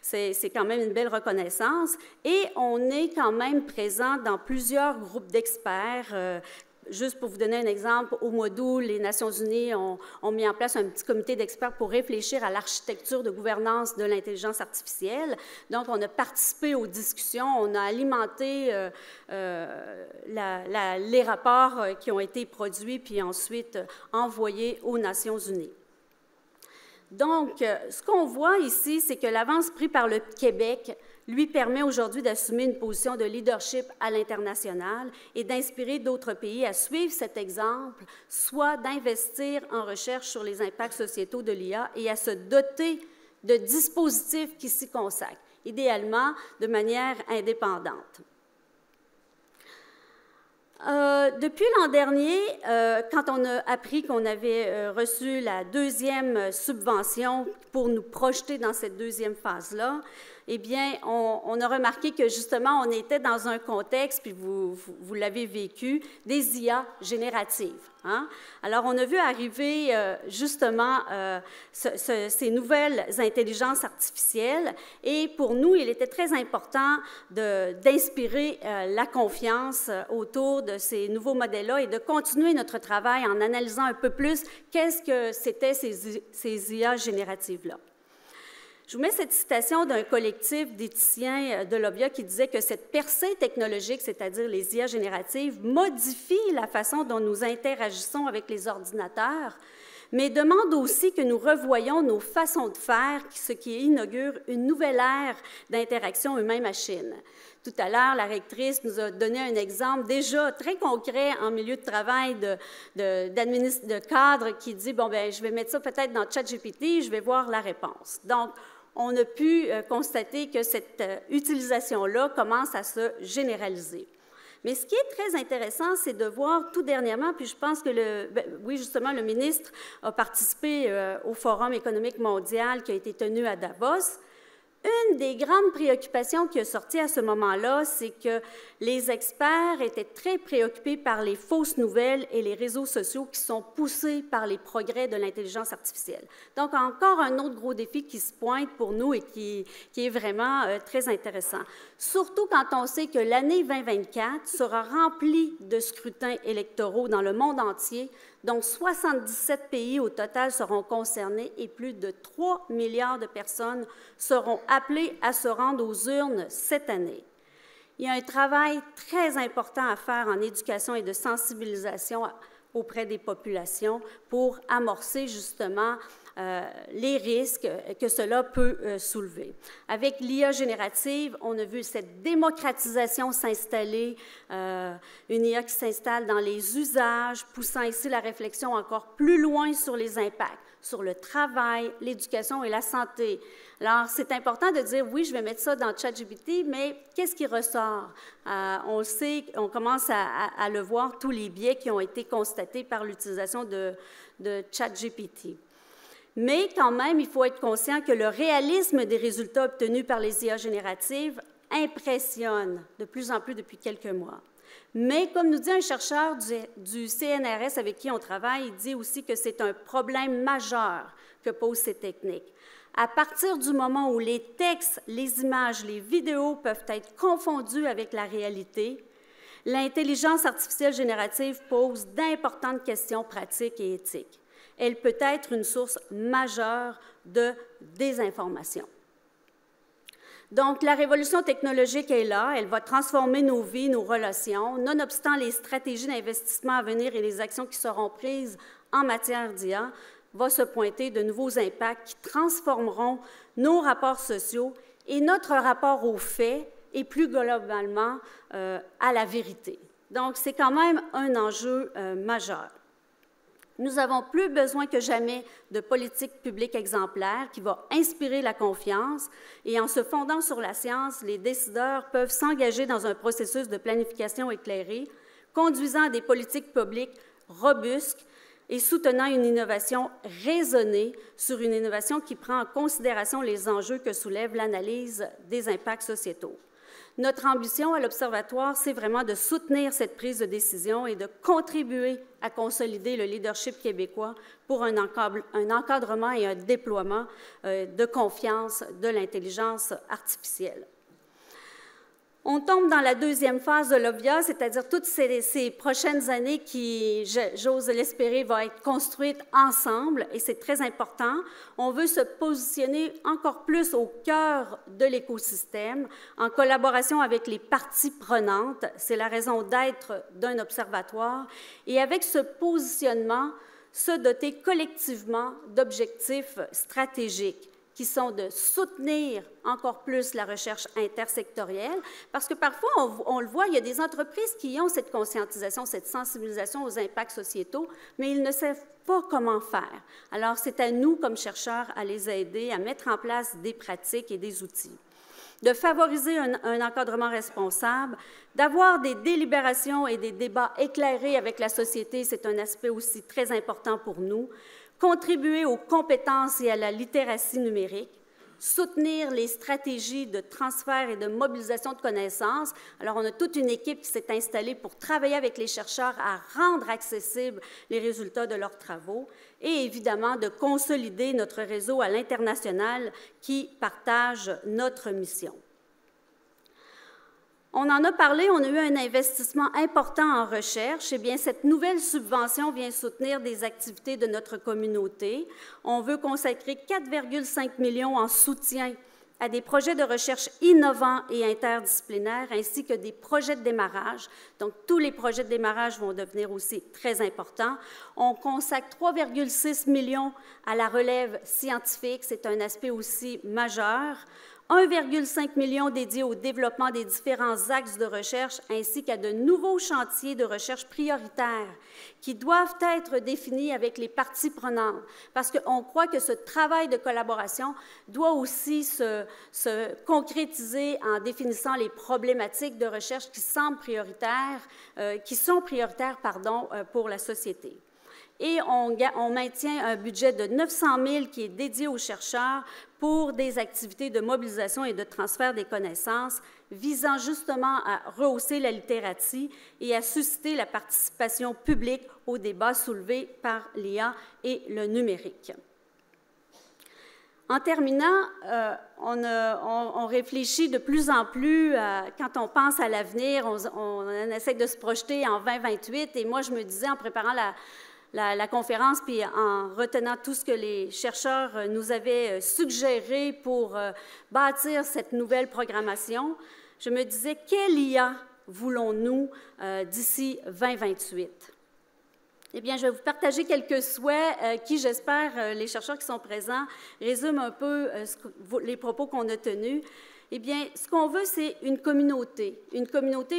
c'est quand même une belle reconnaissance. Et on est quand même présent dans plusieurs groupes d'experts. Juste pour vous donner un exemple, au mois d'août, les Nations unies ont mis en place un petit comité d'experts pour réfléchir à l'architecture de gouvernance de l'intelligence artificielle. Donc, on a participé aux discussions, on a alimenté les rapports qui ont été produits puis ensuite envoyés aux Nations unies. Donc, ce qu'on voit ici, c'est que l'avance prise par le Québec lui permet aujourd'hui d'assumer une position de leadership à l'international et d'inspirer d'autres pays à suivre cet exemple, soit d'investir en recherche sur les impacts sociétaux de l'IA et à se doter de dispositifs qui s'y consacrent, idéalement de manière indépendante. Depuis l'an dernier, quand on a appris qu'on avait reçu la 2e subvention pour nous projeter dans cette 2e phase-là, eh bien, on a remarqué que justement, on était dans un contexte, puis vous l'avez vécu, des IA génératives. Hein? Alors, on a vu arriver justement ces nouvelles intelligences artificielles et pour nous, il était très important d'inspirer la confiance autour de ces nouveaux modèles-là et de continuer notre travail en analysant un peu plus qu'est-ce que c'était ces IA génératives-là. Je vous mets cette citation d'un collectif d'éthiciens de l'OBVIA qui disait que cette percée technologique, c'est-à-dire les IA génératives, modifie la façon dont nous interagissons avec les ordinateurs, mais demande aussi que nous revoyions nos façons de faire, ce qui inaugure une nouvelle ère d'interaction humain-machine. Tout à l'heure, la rectrice nous a donné un exemple déjà très concret en milieu de travail de cadre qui dit « bon, bien, je vais mettre ça peut-être dans ChatGPT, je vais voir la réponse ». Donc, on a pu constater que cette utilisation-là commence à se généraliser. Mais ce qui est très intéressant, c'est de voir tout dernièrement, puis je pense que justement, le ministre a participé au Forum économique mondial qui a été tenu à Davos. Une des grandes préoccupations qui est sortie à ce moment-là, c'est que les experts étaient très préoccupés par les fausses nouvelles et les réseaux sociaux qui sont poussés par les progrès de l'intelligence artificielle. Donc, encore un autre gros défi qui se pointe pour nous et qui est vraiment très intéressant. Surtout quand on sait que l'année 2024 sera remplie de scrutins électoraux dans le monde entier, dont 77 pays au total seront concernés et plus de 3 milliards de personnes seront appelées à se rendre aux urnes cette année. Il y a un travail très important à faire en éducation et de sensibilisation auprès des populations pour amorcer justement les risques que cela peut soulever. Avec l'IA générative, on a vu cette démocratisation s'installer, une IA qui s'installe dans les usages, poussant ici la réflexion encore plus loin sur les impacts, sur le travail, l'éducation et la santé. Alors, c'est important de dire, oui, je vais mettre ça dans ChatGPT, mais qu'est-ce qui ressort? On le sait, on commence à le voir, tous les biais qui ont été constatés par l'utilisation de ChatGPT. Mais quand même, il faut être conscient que le réalisme des résultats obtenus par les IA génératives impressionne de plus en plus depuis quelques mois. Mais comme nous dit un chercheur du CNRS avec qui on travaille, il dit aussi que c'est un problème majeur que posent ces techniques. À partir du moment où les textes, les images, les vidéos peuvent être confondus avec la réalité, l'intelligence artificielle générative pose d'importantes questions pratiques et éthiques. Elle peut être une source majeure de désinformation. Donc, la révolution technologique est là, elle va transformer nos vies, nos relations, nonobstant les stratégies d'investissement à venir et les actions qui seront prises en matière d'IA, va se pointer de nouveaux impacts qui transformeront nos rapports sociaux et notre rapport aux faits et plus globalement à la vérité. Donc, c'est quand même un enjeu majeur. Nous avons plus besoin que jamais de politique publique exemplaire qui va inspirer la confiance et en se fondant sur la science, les décideurs peuvent s'engager dans un processus de planification éclairé, conduisant à des politiques publiques robustes et soutenant une innovation raisonnée sur une innovation qui prend en considération les enjeux que soulève l'analyse des impacts sociétaux. Notre ambition à l'Observatoire, c'est vraiment de soutenir cette prise de décision et de contribuer à consolider le leadership québécois pour un encadrement et un déploiement de confiance de l'intelligence artificielle. On tombe dans la deuxième phase de l'OVIA, c'est-à-dire toutes ces prochaines années qui, j'ose l'espérer, vont être construites ensemble, et c'est très important. On veut se positionner encore plus au cœur de l'écosystème, en collaboration avec les parties prenantes. C'est la raison d'être d'un observatoire. Et avec ce positionnement, se doter collectivement d'objectifs stratégiques, qui sont de soutenir encore plus la recherche intersectorielle, parce que parfois, on le voit, il y a des entreprises qui ont cette conscientisation, cette sensibilisation aux impacts sociétaux, mais ils ne savent pas comment faire. Alors, c'est à nous, comme chercheurs, à les aider à mettre en place des pratiques et des outils. De favoriser un encadrement responsable, d'avoir des délibérations et des débats éclairés avec la société, c'est un aspect aussi très important pour nous. Contribuer aux compétences et à la littératie numérique, soutenir les stratégies de transfert et de mobilisation de connaissances. Alors, on a toute une équipe qui s'est installée pour travailler avec les chercheurs à rendre accessibles les résultats de leurs travaux et évidemment de consolider notre réseau à l'international qui partage notre mission. On en a parlé, on a eu un investissement important en recherche. Eh bien, cette nouvelle subvention vient soutenir des activités de notre communauté. On veut consacrer 4,5 millions en soutien à des projets de recherche innovants et interdisciplinaires, ainsi que des projets de démarrage. Donc, tous les projets de démarrage vont devenir aussi très importants. On consacre 3,6 millions à la relève scientifique, c'est un aspect aussi majeur. 1,5 million dédié au développement des différents axes de recherche ainsi qu'à de nouveaux chantiers de recherche prioritaires qui doivent être définis avec les parties prenantes parce qu'on croit que ce travail de collaboration doit aussi se concrétiser en définissant les problématiques de recherche qui sont prioritaires pour la société. Et on maintient un budget de 900 000 qui est dédié aux chercheurs pour des activités de mobilisation et de transfert des connaissances visant justement à rehausser la littératie et à susciter la participation publique aux débats soulevés par l'IA et le numérique. En terminant, on réfléchit de plus en plus, quand on pense à l'avenir, on essaie de se projeter en 2028 et moi je me disais en préparant la conférence, puis en retenant tout ce que les chercheurs nous avaient suggéré pour bâtir cette nouvelle programmation, je me disais, quelle IA voulons-nous d'ici 2028? Eh bien, je vais vous partager quelques souhaits qui, j'espère, les chercheurs qui sont présents, résument un peu les propos qu'on a tenus. Eh bien, ce qu'on veut, c'est une communauté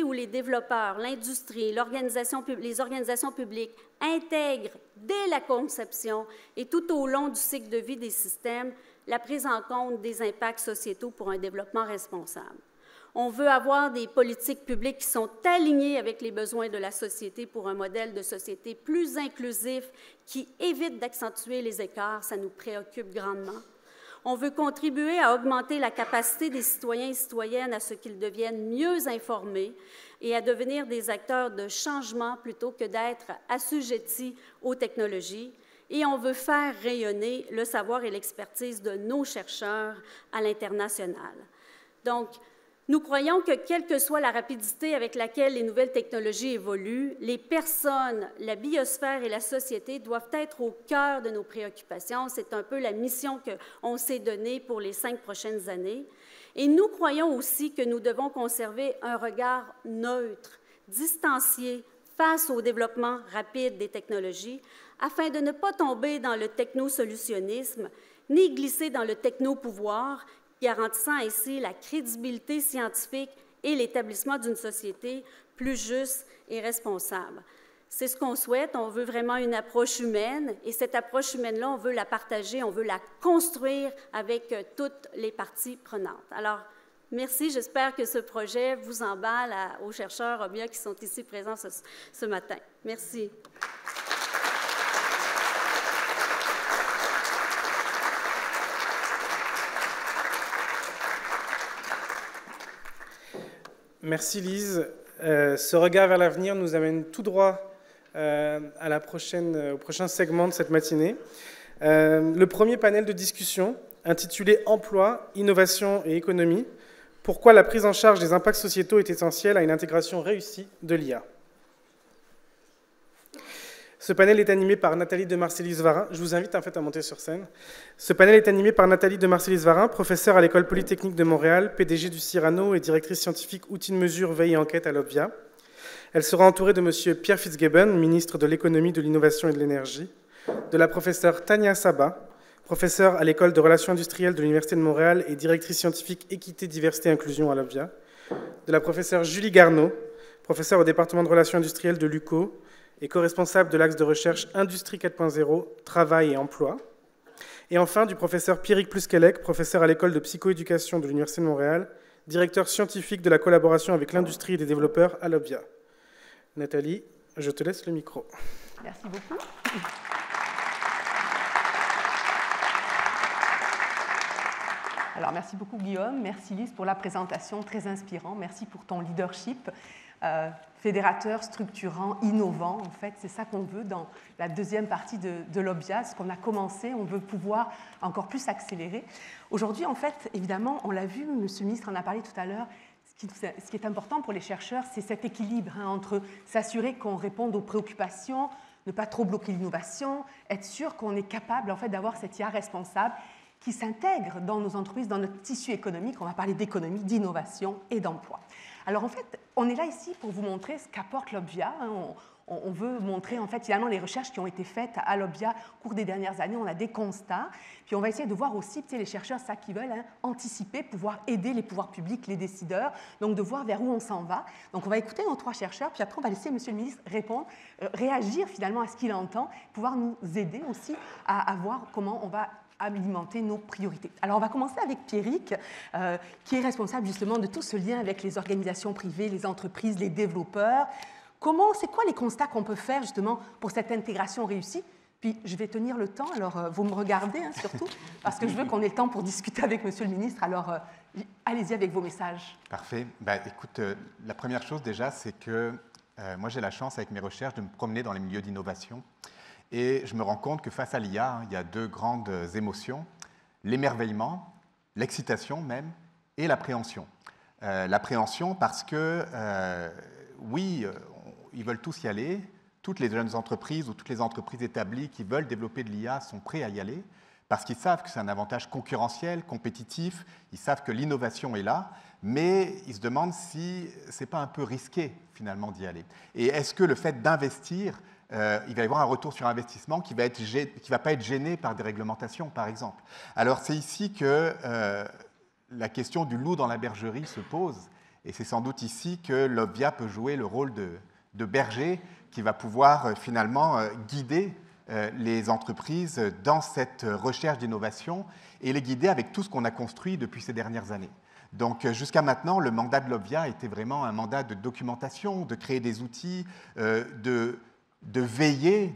où les développeurs, l'industrie, les organisations publiques intègrent dès la conception et tout au long du cycle de vie des systèmes la prise en compte des impacts sociétaux pour un développement responsable. On veut avoir des politiques publiques qui sont alignées avec les besoins de la société pour un modèle de société plus inclusif qui évite d'accentuer les écarts. Ça nous préoccupe grandement. On veut contribuer à augmenter la capacité des citoyens et citoyennes à ce qu'ils deviennent mieux informés et à devenir des acteurs de changement plutôt que d'être assujettis aux technologies. Et on veut faire rayonner le savoir et l'expertise de nos chercheurs à l'international. Donc, nous croyons que, quelle que soit la rapidité avec laquelle les nouvelles technologies évoluent, les personnes, la biosphère et la société doivent être au cœur de nos préoccupations. C'est un peu la mission qu'on s'est donnée pour les 5 prochaines années. Et nous croyons aussi que nous devons conserver un regard neutre, distancié face au développement rapide des technologies, afin de ne pas tomber dans le technosolutionnisme, ni glisser dans le technopouvoir, garantissant ainsi la crédibilité scientifique et l'établissement d'une société plus juste et responsable. C'est ce qu'on souhaite, on veut vraiment une approche humaine, et cette approche humaine-là, on veut la partager, on veut la construire avec toutes les parties prenantes. Alors, merci, j'espère que ce projet vous emballe aux chercheurs Obbia qui sont ici présents ce matin. Merci. Merci Lise. Ce regard vers l'avenir nous amène tout droit au prochain segment de cette matinée. Le premier panel de discussion, intitulé « Emploi, innovation et économie. Pourquoi la prise en charge des impacts sociétaux est essentielle à une intégration réussie de l'IA ». Ce panel est animé par Nathalie de Marcellis-Varin. Je vous invite en fait à monter sur scène. Ce panel est animé par Nathalie de Marcellis-Varin, professeure à l'École polytechnique de Montréal, PDG du Cyrano et directrice scientifique outils de mesure, veille et enquête à l'Obbia. Elle sera entourée de M. Pierre Fitzgibbon, ministre de l'Économie, de l'Innovation et de l'Énergie, de la professeure Tania Saba, professeure à l'École de Relations industrielles de l'Université de Montréal et directrice scientifique Équité, Diversité et Inclusion à l'Obbia, de la professeure Julie Garneau, professeure au département de Relations industrielles de l'UQO, et co-responsable de l'axe de recherche Industrie 4.0, Travail et Emploi. Et enfin, du professeur Pierrick Plusquelec, professeur à l'école de psychoéducation de l'Université de Montréal, directeur scientifique de la collaboration avec l'industrie et des développeurs à l'Obbia. Nathalie, je te laisse le micro. Merci beaucoup. Alors, merci beaucoup Guillaume, merci Lise pour la présentation très inspirante, merci pour ton leadership. Fédérateur, structurant, innovant. En fait, c'est ça qu'on veut dans la deuxième partie de l'Obbia. Ce qu'on a commencé, on veut pouvoir encore plus accélérer. Aujourd'hui, en fait, évidemment, on l'a vu, Monsieur le ministre en a parlé tout à l'heure, ce qui est important pour les chercheurs, c'est cet équilibre entre s'assurer qu'on réponde aux préoccupations, ne pas trop bloquer l'innovation, être sûr qu'on est capable en fait, d'avoir cette IA responsable qui s'intègre dans nos entreprises, dans notre tissu économique. On va parler d'économie, d'innovation et d'emploi. Alors en fait, on est là ici pour vous montrer ce qu'apporte l'Obbia. On veut montrer en fait finalement les recherches qui ont été faites à l'Obbia au cours des dernières années. On a des constats, puis on va essayer de voir aussi, les chercheurs, ça qu'ils veulent, anticiper, pouvoir aider les pouvoirs publics, les décideurs, donc de voir vers où on s'en va. Donc on va écouter nos trois chercheurs, puis après on va laisser Monsieur le ministre répondre, réagir finalement à ce qu'il entend, pouvoir nous aider aussi à voir comment on va alimenter nos priorités. Alors, on va commencer avec Pierrick, qui est responsable justement de tout ce lien avec les organisations privées, les entreprises, les développeurs. C'est quoi les constats qu'on peut faire justement pour cette intégration réussie? Puis, je vais tenir le temps, alors vous me regardez surtout, parce que je veux qu'on ait le temps pour discuter avec Monsieur le ministre. Alors, allez-y avec vos messages. Parfait. Écoute, la première chose déjà, c'est que moi, j'ai la chance avec mes recherches de me promener dans les milieux d'innovation. Et je me rends compte que face à l'IA, il y a deux grandes émotions, l'émerveillement, l'excitation même, et l'appréhension. L'appréhension parce que, oui, ils veulent tous y aller, toutes les jeunes entreprises ou toutes les entreprises établies qui veulent développer de l'IA sont prêts à y aller, parce qu'ils savent que c'est un avantage concurrentiel, compétitif, ils savent que l'innovation est là, mais ils se demandent si ce n'est pas un peu risqué finalement d'y aller. Et est-ce que le fait d'investir, il va y avoir un retour sur investissement qui ne va pas être gêné par des réglementations, par exemple. Alors, c'est ici que la question du loup dans la bergerie se pose, et c'est sans doute ici que l'Obbia peut jouer le rôle de berger qui va pouvoir finalement guider les entreprises dans cette recherche d'innovation et les guider avec tout ce qu'on a construit depuis ces dernières années. Donc, jusqu'à maintenant, le mandat de l'Obbia était vraiment un mandat de documentation, de créer des outils, de veiller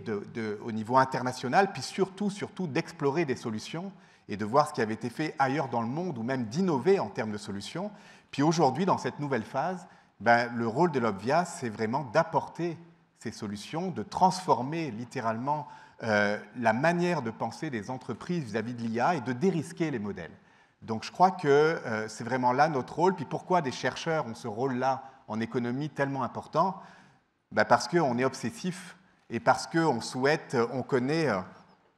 au niveau international, puis surtout d'explorer des solutions et de voir ce qui avait été fait ailleurs dans le monde, ou même d'innover en termes de solutions. Puis aujourd'hui, dans cette nouvelle phase, le rôle de l'Obbia, c'est vraiment d'apporter ces solutions, de transformer littéralement la manière de penser des entreprises vis-à-vis de l'IA et de dérisquer les modèles. Donc je crois que c'est vraiment là notre rôle. Puis pourquoi des chercheurs ont ce rôle-là en économie tellement important? Parce qu'on est obsessif et parce qu'on souhaite, on connaît,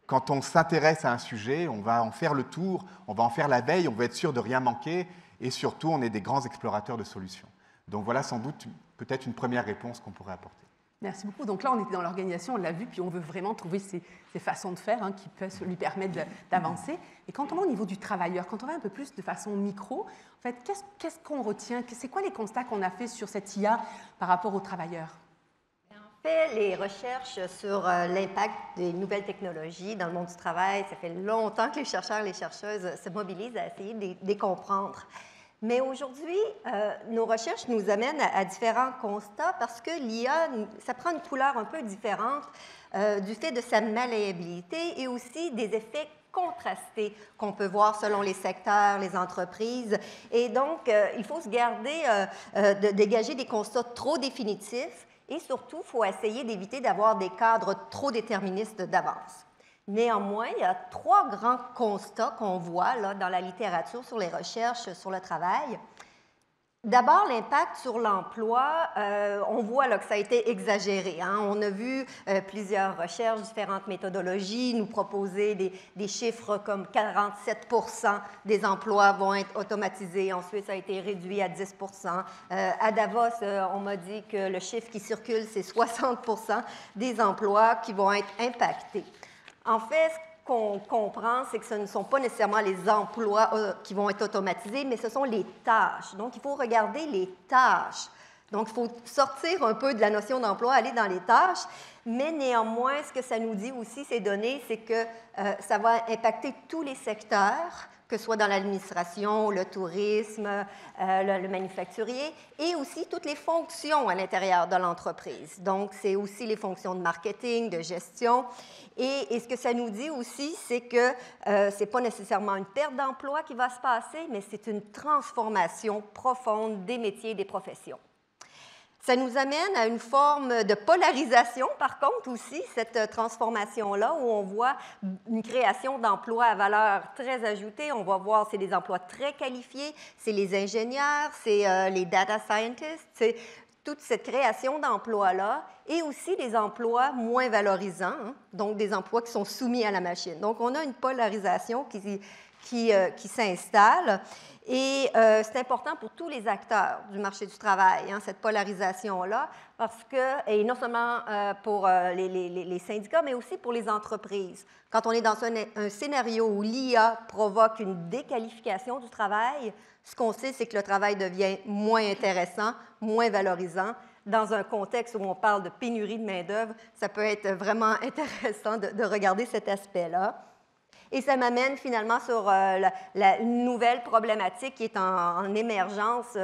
quand on s'intéresse à un sujet, on va en faire le tour, on va en faire la veille, on veut être sûr de rien manquer et surtout, on est des grands explorateurs de solutions. Donc voilà sans doute peut-être une première réponse qu'on pourrait apporter. Merci beaucoup. Donc là, on était dans l'organisation, on l'a vu, puis on veut vraiment trouver ces façons de faire qui peuvent lui permettre d'avancer. Et quand on va au niveau du travailleur, quand on va un peu plus de façon micro, en fait, qu'est-ce qu'on retient? C'est quoi les constats qu'on a fait sur cette IA par rapport aux travailleurs? En fait, les recherches sur l'impact des nouvelles technologies dans le monde du travail, ça fait longtemps que les chercheurs et les chercheuses se mobilisent à essayer de les comprendre. Mais aujourd'hui, nos recherches nous amènent à différents constats parce que l'IA, ça prend une couleur un peu différente du fait de sa malléabilité et aussi des effets contrastés qu'on peut voir selon les secteurs, les entreprises. Et donc, il faut se garder de dégager des constats trop définitifs et surtout, il faut essayer d'éviter d'avoir des cadres trop déterministes d'avance. Néanmoins, il y a 3 grands constats qu'on voit là, dans la littérature sur les recherches sur le travail. D'abord, l'impact sur l'emploi, on voit là, que ça a été exagéré. On a vu plusieurs recherches, différentes méthodologies nous proposer des chiffres comme 47% des emplois vont être automatisés. Ensuite, ça a été réduit à 10%. À Davos, on m'a dit que le chiffre qui circule, c'est 60% des emplois qui vont être impactés. En fait, ce qu'on comprend, c'est que ce ne sont pas nécessairement les emplois qui vont être automatisés, mais ce sont les tâches. Donc, il faut regarder les tâches. Donc, il faut sortir un peu de la notion d'emploi, aller dans les tâches, mais néanmoins, ce que ça nous dit aussi, ces données, c'est que ça va impacter tous les secteurs, que ce soit dans l'administration, le tourisme, le manufacturier, et aussi toutes les fonctions à l'intérieur de l'entreprise. Donc, c'est aussi les fonctions de marketing, de gestion. Et ce que ça nous dit aussi, c'est que ce n'est pas nécessairement une perte d'emploi qui va se passer, mais c'est une transformation profonde des métiers et des professions. Ça nous amène à une forme de polarisation, par contre, aussi, cette transformation-là, où on voit une création d'emplois à valeur très ajoutée. On va voir, c'est des emplois très qualifiés, c'est les ingénieurs, c'est les data scientists, c'est toute cette création d'emplois-là, et aussi des emplois moins valorisants, donc des emplois qui sont soumis à la machine. Donc, on a une polarisation qui s'installe. Et c'est important pour tous les acteurs du marché du travail, cette polarisation-là, parce que, et non seulement pour les syndicats, mais aussi pour les entreprises. Quand on est dans un scénario où l'IA provoque une déqualification du travail, ce qu'on sait, c'est que le travail devient moins intéressant, moins valorisant. Dans un contexte où on parle de pénurie de main-d'œuvre, ça peut être vraiment intéressant de regarder cet aspect-là. Et ça m'amène finalement sur une nouvelle problématique qui est en émergence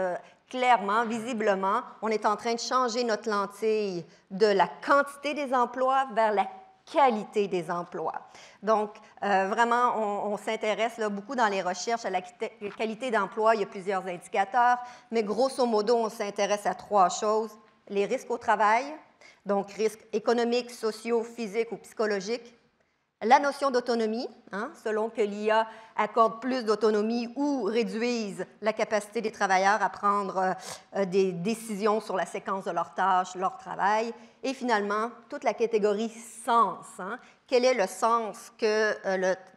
clairement, visiblement. On est en train de changer notre lentille de la quantité des emplois vers la qualité des emplois. Donc, vraiment, on s'intéresse beaucoup dans les recherches à la qualité d'emploi. Il y a plusieurs indicateurs, mais grosso modo, on s'intéresse à 3 choses. Les risques au travail, donc risques économiques, sociaux, physiques ou psychologiques. La notion d'autonomie, selon que l'IA accorde plus d'autonomie ou réduise la capacité des travailleurs à prendre des décisions sur la séquence de leurs tâches, leur travail. Et finalement, toute la catégorie sens. Quel est le sens que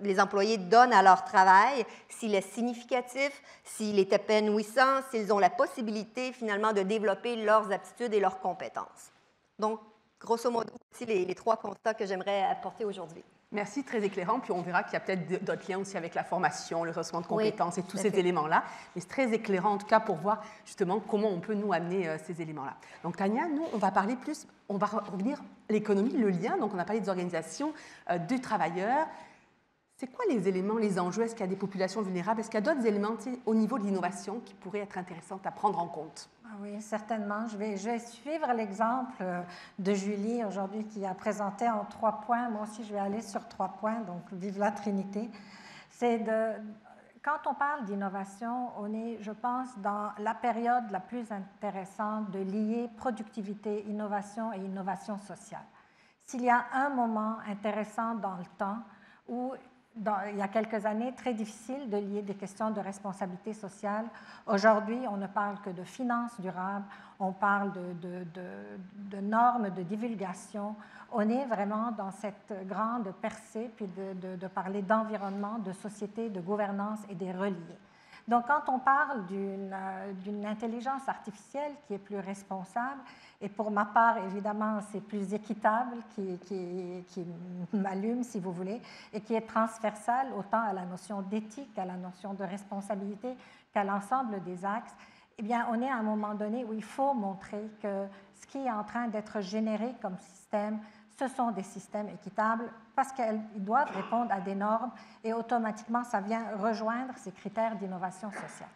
les employés donnent à leur travail, s'il est significatif, s'il est épanouissant, s'ils ont la possibilité finalement de développer leurs aptitudes et leurs compétences. Donc, grosso modo, voici les 3 constats que j'aimerais apporter aujourd'hui. Merci, très éclairant. Puis on verra qu'il y a peut-être d'autres liens aussi avec la formation, le recensement de compétences et tous ces éléments-là. Mais c'est très éclairant en tout cas pour voir justement comment on peut nous amener ces éléments-là. Donc Tania, nous, on va parler plus, on va revenir à l'économie, le lien. Donc on a parlé des organisations du travailleur. C'est quoi les éléments, les enjeux? Est-ce qu'il y a des populations vulnérables? Est-ce qu'il y a d'autres éléments au niveau de l'innovation qui pourraient être intéressants à prendre en compte? Oui, certainement. Je vais suivre l'exemple de Julie aujourd'hui qui a présenté en 3 points. Moi aussi, je vais aller sur 3 points, donc vive la Trinité. Quand on parle d'innovation, on est, je pense, dans la période la plus intéressante de lier productivité, innovation et innovation sociale. S'il y a un moment intéressant dans le temps où il y a quelques années, très difficile de lier des questions de responsabilité sociale. Aujourd'hui, on ne parle que de finances durables, on parle de normes de divulgation. On est vraiment dans cette grande percée, puis de parler d'environnement, de société, de gouvernance et des reliés. Donc, quand on parle d'une intelligence artificielle qui est plus responsable, et pour ma part, évidemment, c'est plus équitable, qui m'allume, si vous voulez, et qui est transversale autant à la notion d'éthique, à la notion de responsabilité, qu'à l'ensemble des axes, eh bien, on est à un moment donné où il faut montrer que ce qui est en train d'être généré comme système, ce sont des systèmes équitables parce qu'ils doivent répondre à des normes et automatiquement, ça vient rejoindre ces critères d'innovation sociale.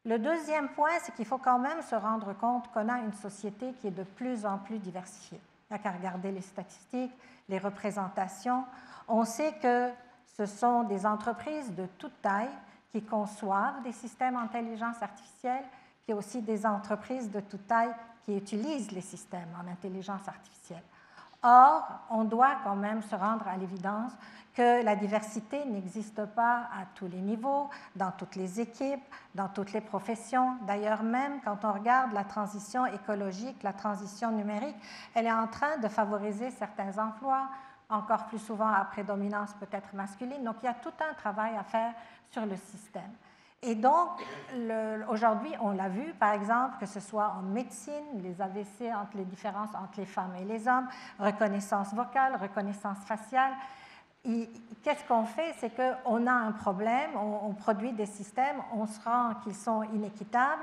Le deuxième point, c'est qu'il faut quand même se rendre compte qu'on a une société qui est de plus en plus diversifiée. Il n'y a qu'à regarder les statistiques, les représentations. On sait que ce sont des entreprises de toute taille qui conçoivent des systèmes d'intelligence artificielle, puis aussi des entreprises de toute taille qui utilisent les systèmes en intelligence artificielle. Or, on doit quand même se rendre à l'évidence que la diversité n'existe pas à tous les niveaux, dans toutes les équipes, dans toutes les professions. D'ailleurs, même quand on regarde la transition écologique, la transition numérique, elle est en train de favoriser certains emplois, encore plus souvent à prédominance peut-être masculine. Donc, il y a tout un travail à faire sur le système. Et donc, aujourd'hui, on l'a vu, par exemple, que ce soit en médecine, les AVC entre les différences entre les femmes et les hommes, reconnaissance vocale, reconnaissance faciale. Qu'est-ce qu'on fait? C'est qu'on a un problème, on produit des systèmes, on se rend qu'ils sont inéquitables.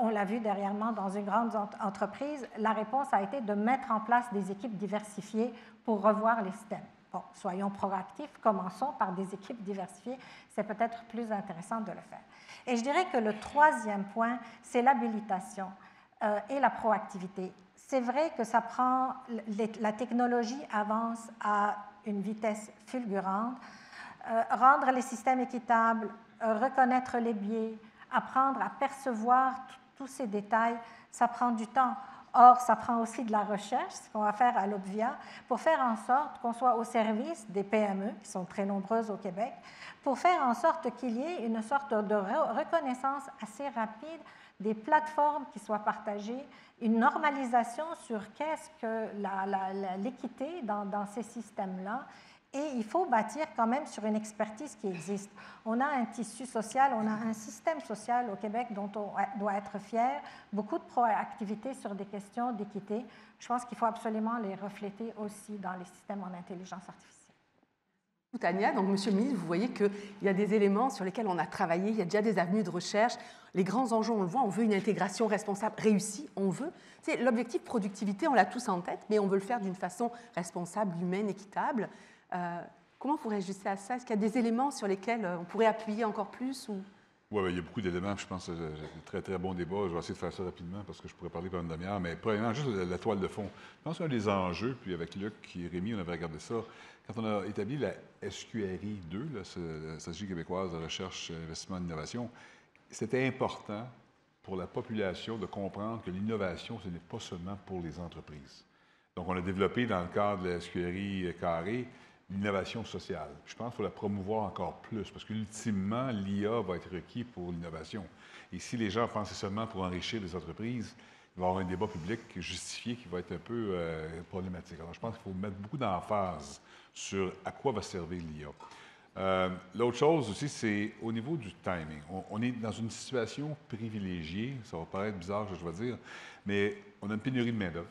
On l'a vu dernièrement dans une grande entreprise, la réponse a été de mettre en place des équipes diversifiées pour revoir les systèmes. Bon, soyons proactifs, commençons par des équipes diversifiées, c'est peut-être plus intéressant de le faire. Et je dirais que le troisième point, c'est l'habilitation et la proactivité. C'est vrai que ça prend, la technologie avance à une vitesse fulgurante. Rendre les systèmes équitables, reconnaître les biais, apprendre à percevoir tous ces détails, ça prend du temps. Or, ça prend aussi de la recherche, ce qu'on va faire à l'Obvia, pour faire en sorte qu'on soit au service des PME, qui sont très nombreuses au Québec, pour faire en sorte qu'il y ait une sorte de reconnaissance assez rapide des plateformes qui soient partagées, une normalisation sur qu'est-ce que l'équité dans ces systèmes-là. Et il faut bâtir quand même sur une expertise qui existe. On a un tissu social, on a un système social au Québec dont on doit être fier, beaucoup de proactivité sur des questions d'équité. Je pense qu'il faut absolument les refléter aussi dans les systèmes en intelligence artificielle. Tania, donc Monsieur le ministre, vous voyez qu'il y a des éléments sur lesquels on a travaillé, il y a déjà des avenues de recherche. Les grands enjeux, on le voit, on veut une intégration responsable réussie, on veut. L'objectif productivité, on l'a tous en tête, mais on veut le faire d'une façon responsable, humaine, équitable. Comment vous réagissez à ça? Est-ce qu'il y a des éléments sur lesquels on pourrait appuyer encore plus ou... Oui, il y a beaucoup d'éléments. Je pense que c'est un très, très bon débat. Je vais essayer de faire ça rapidement parce que je pourrais parler pendant une demi-heure. Mais premièrement, juste la toile de fond. Je pense qu'un des enjeux, puis avec Luc et Rémi, on avait regardé ça, quand on a établi la SQRI 2, la Stratégie québécoise de recherche, investissement et innovation, c'était important pour la population de comprendre que l'innovation, ce n'est pas seulement pour les entreprises. Donc, on a développé dans le cadre de la SQRI carré l'innovation sociale. Je pense qu'il faut la promouvoir encore plus parce qu'ultimement, l'IA va être requis pour l'innovation. Et si les gens pensent seulement pour enrichir les entreprises, il va y avoir un débat public justifié qui va être un peu problématique. Alors, je pense qu'il faut mettre beaucoup d'emphase sur à quoi va servir l'IA. L'autre chose aussi, c'est au niveau du timing. On est dans une situation privilégiée, ça va paraître bizarre, je dois dire, mais on a une pénurie de main-d'œuvre.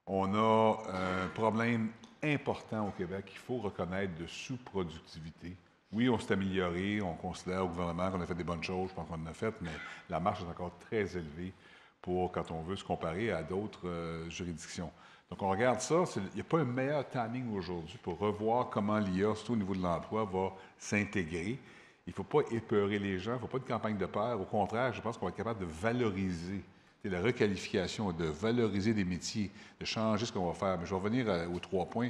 On a un problème important au Québec, il faut reconnaître de sous-productivité. Oui, on s'est amélioré, on considère au gouvernement qu'on a fait des bonnes choses, je pense qu'on en a fait, mais la marche est encore très élevée pour quand on veut se comparer à d'autres juridictions. Donc, on regarde ça, il n'y a pas un meilleur timing aujourd'hui pour revoir comment l'IA, surtout au niveau de l'emploi, va s'intégrer. Il ne faut pas épeurer les gens, il ne faut pas de campagne de peur. Au contraire, je pense qu'on va être capable de valoriser la requalification, de valoriser des métiers, de changer ce qu'on va faire. Mais je vais revenir aux 3 points.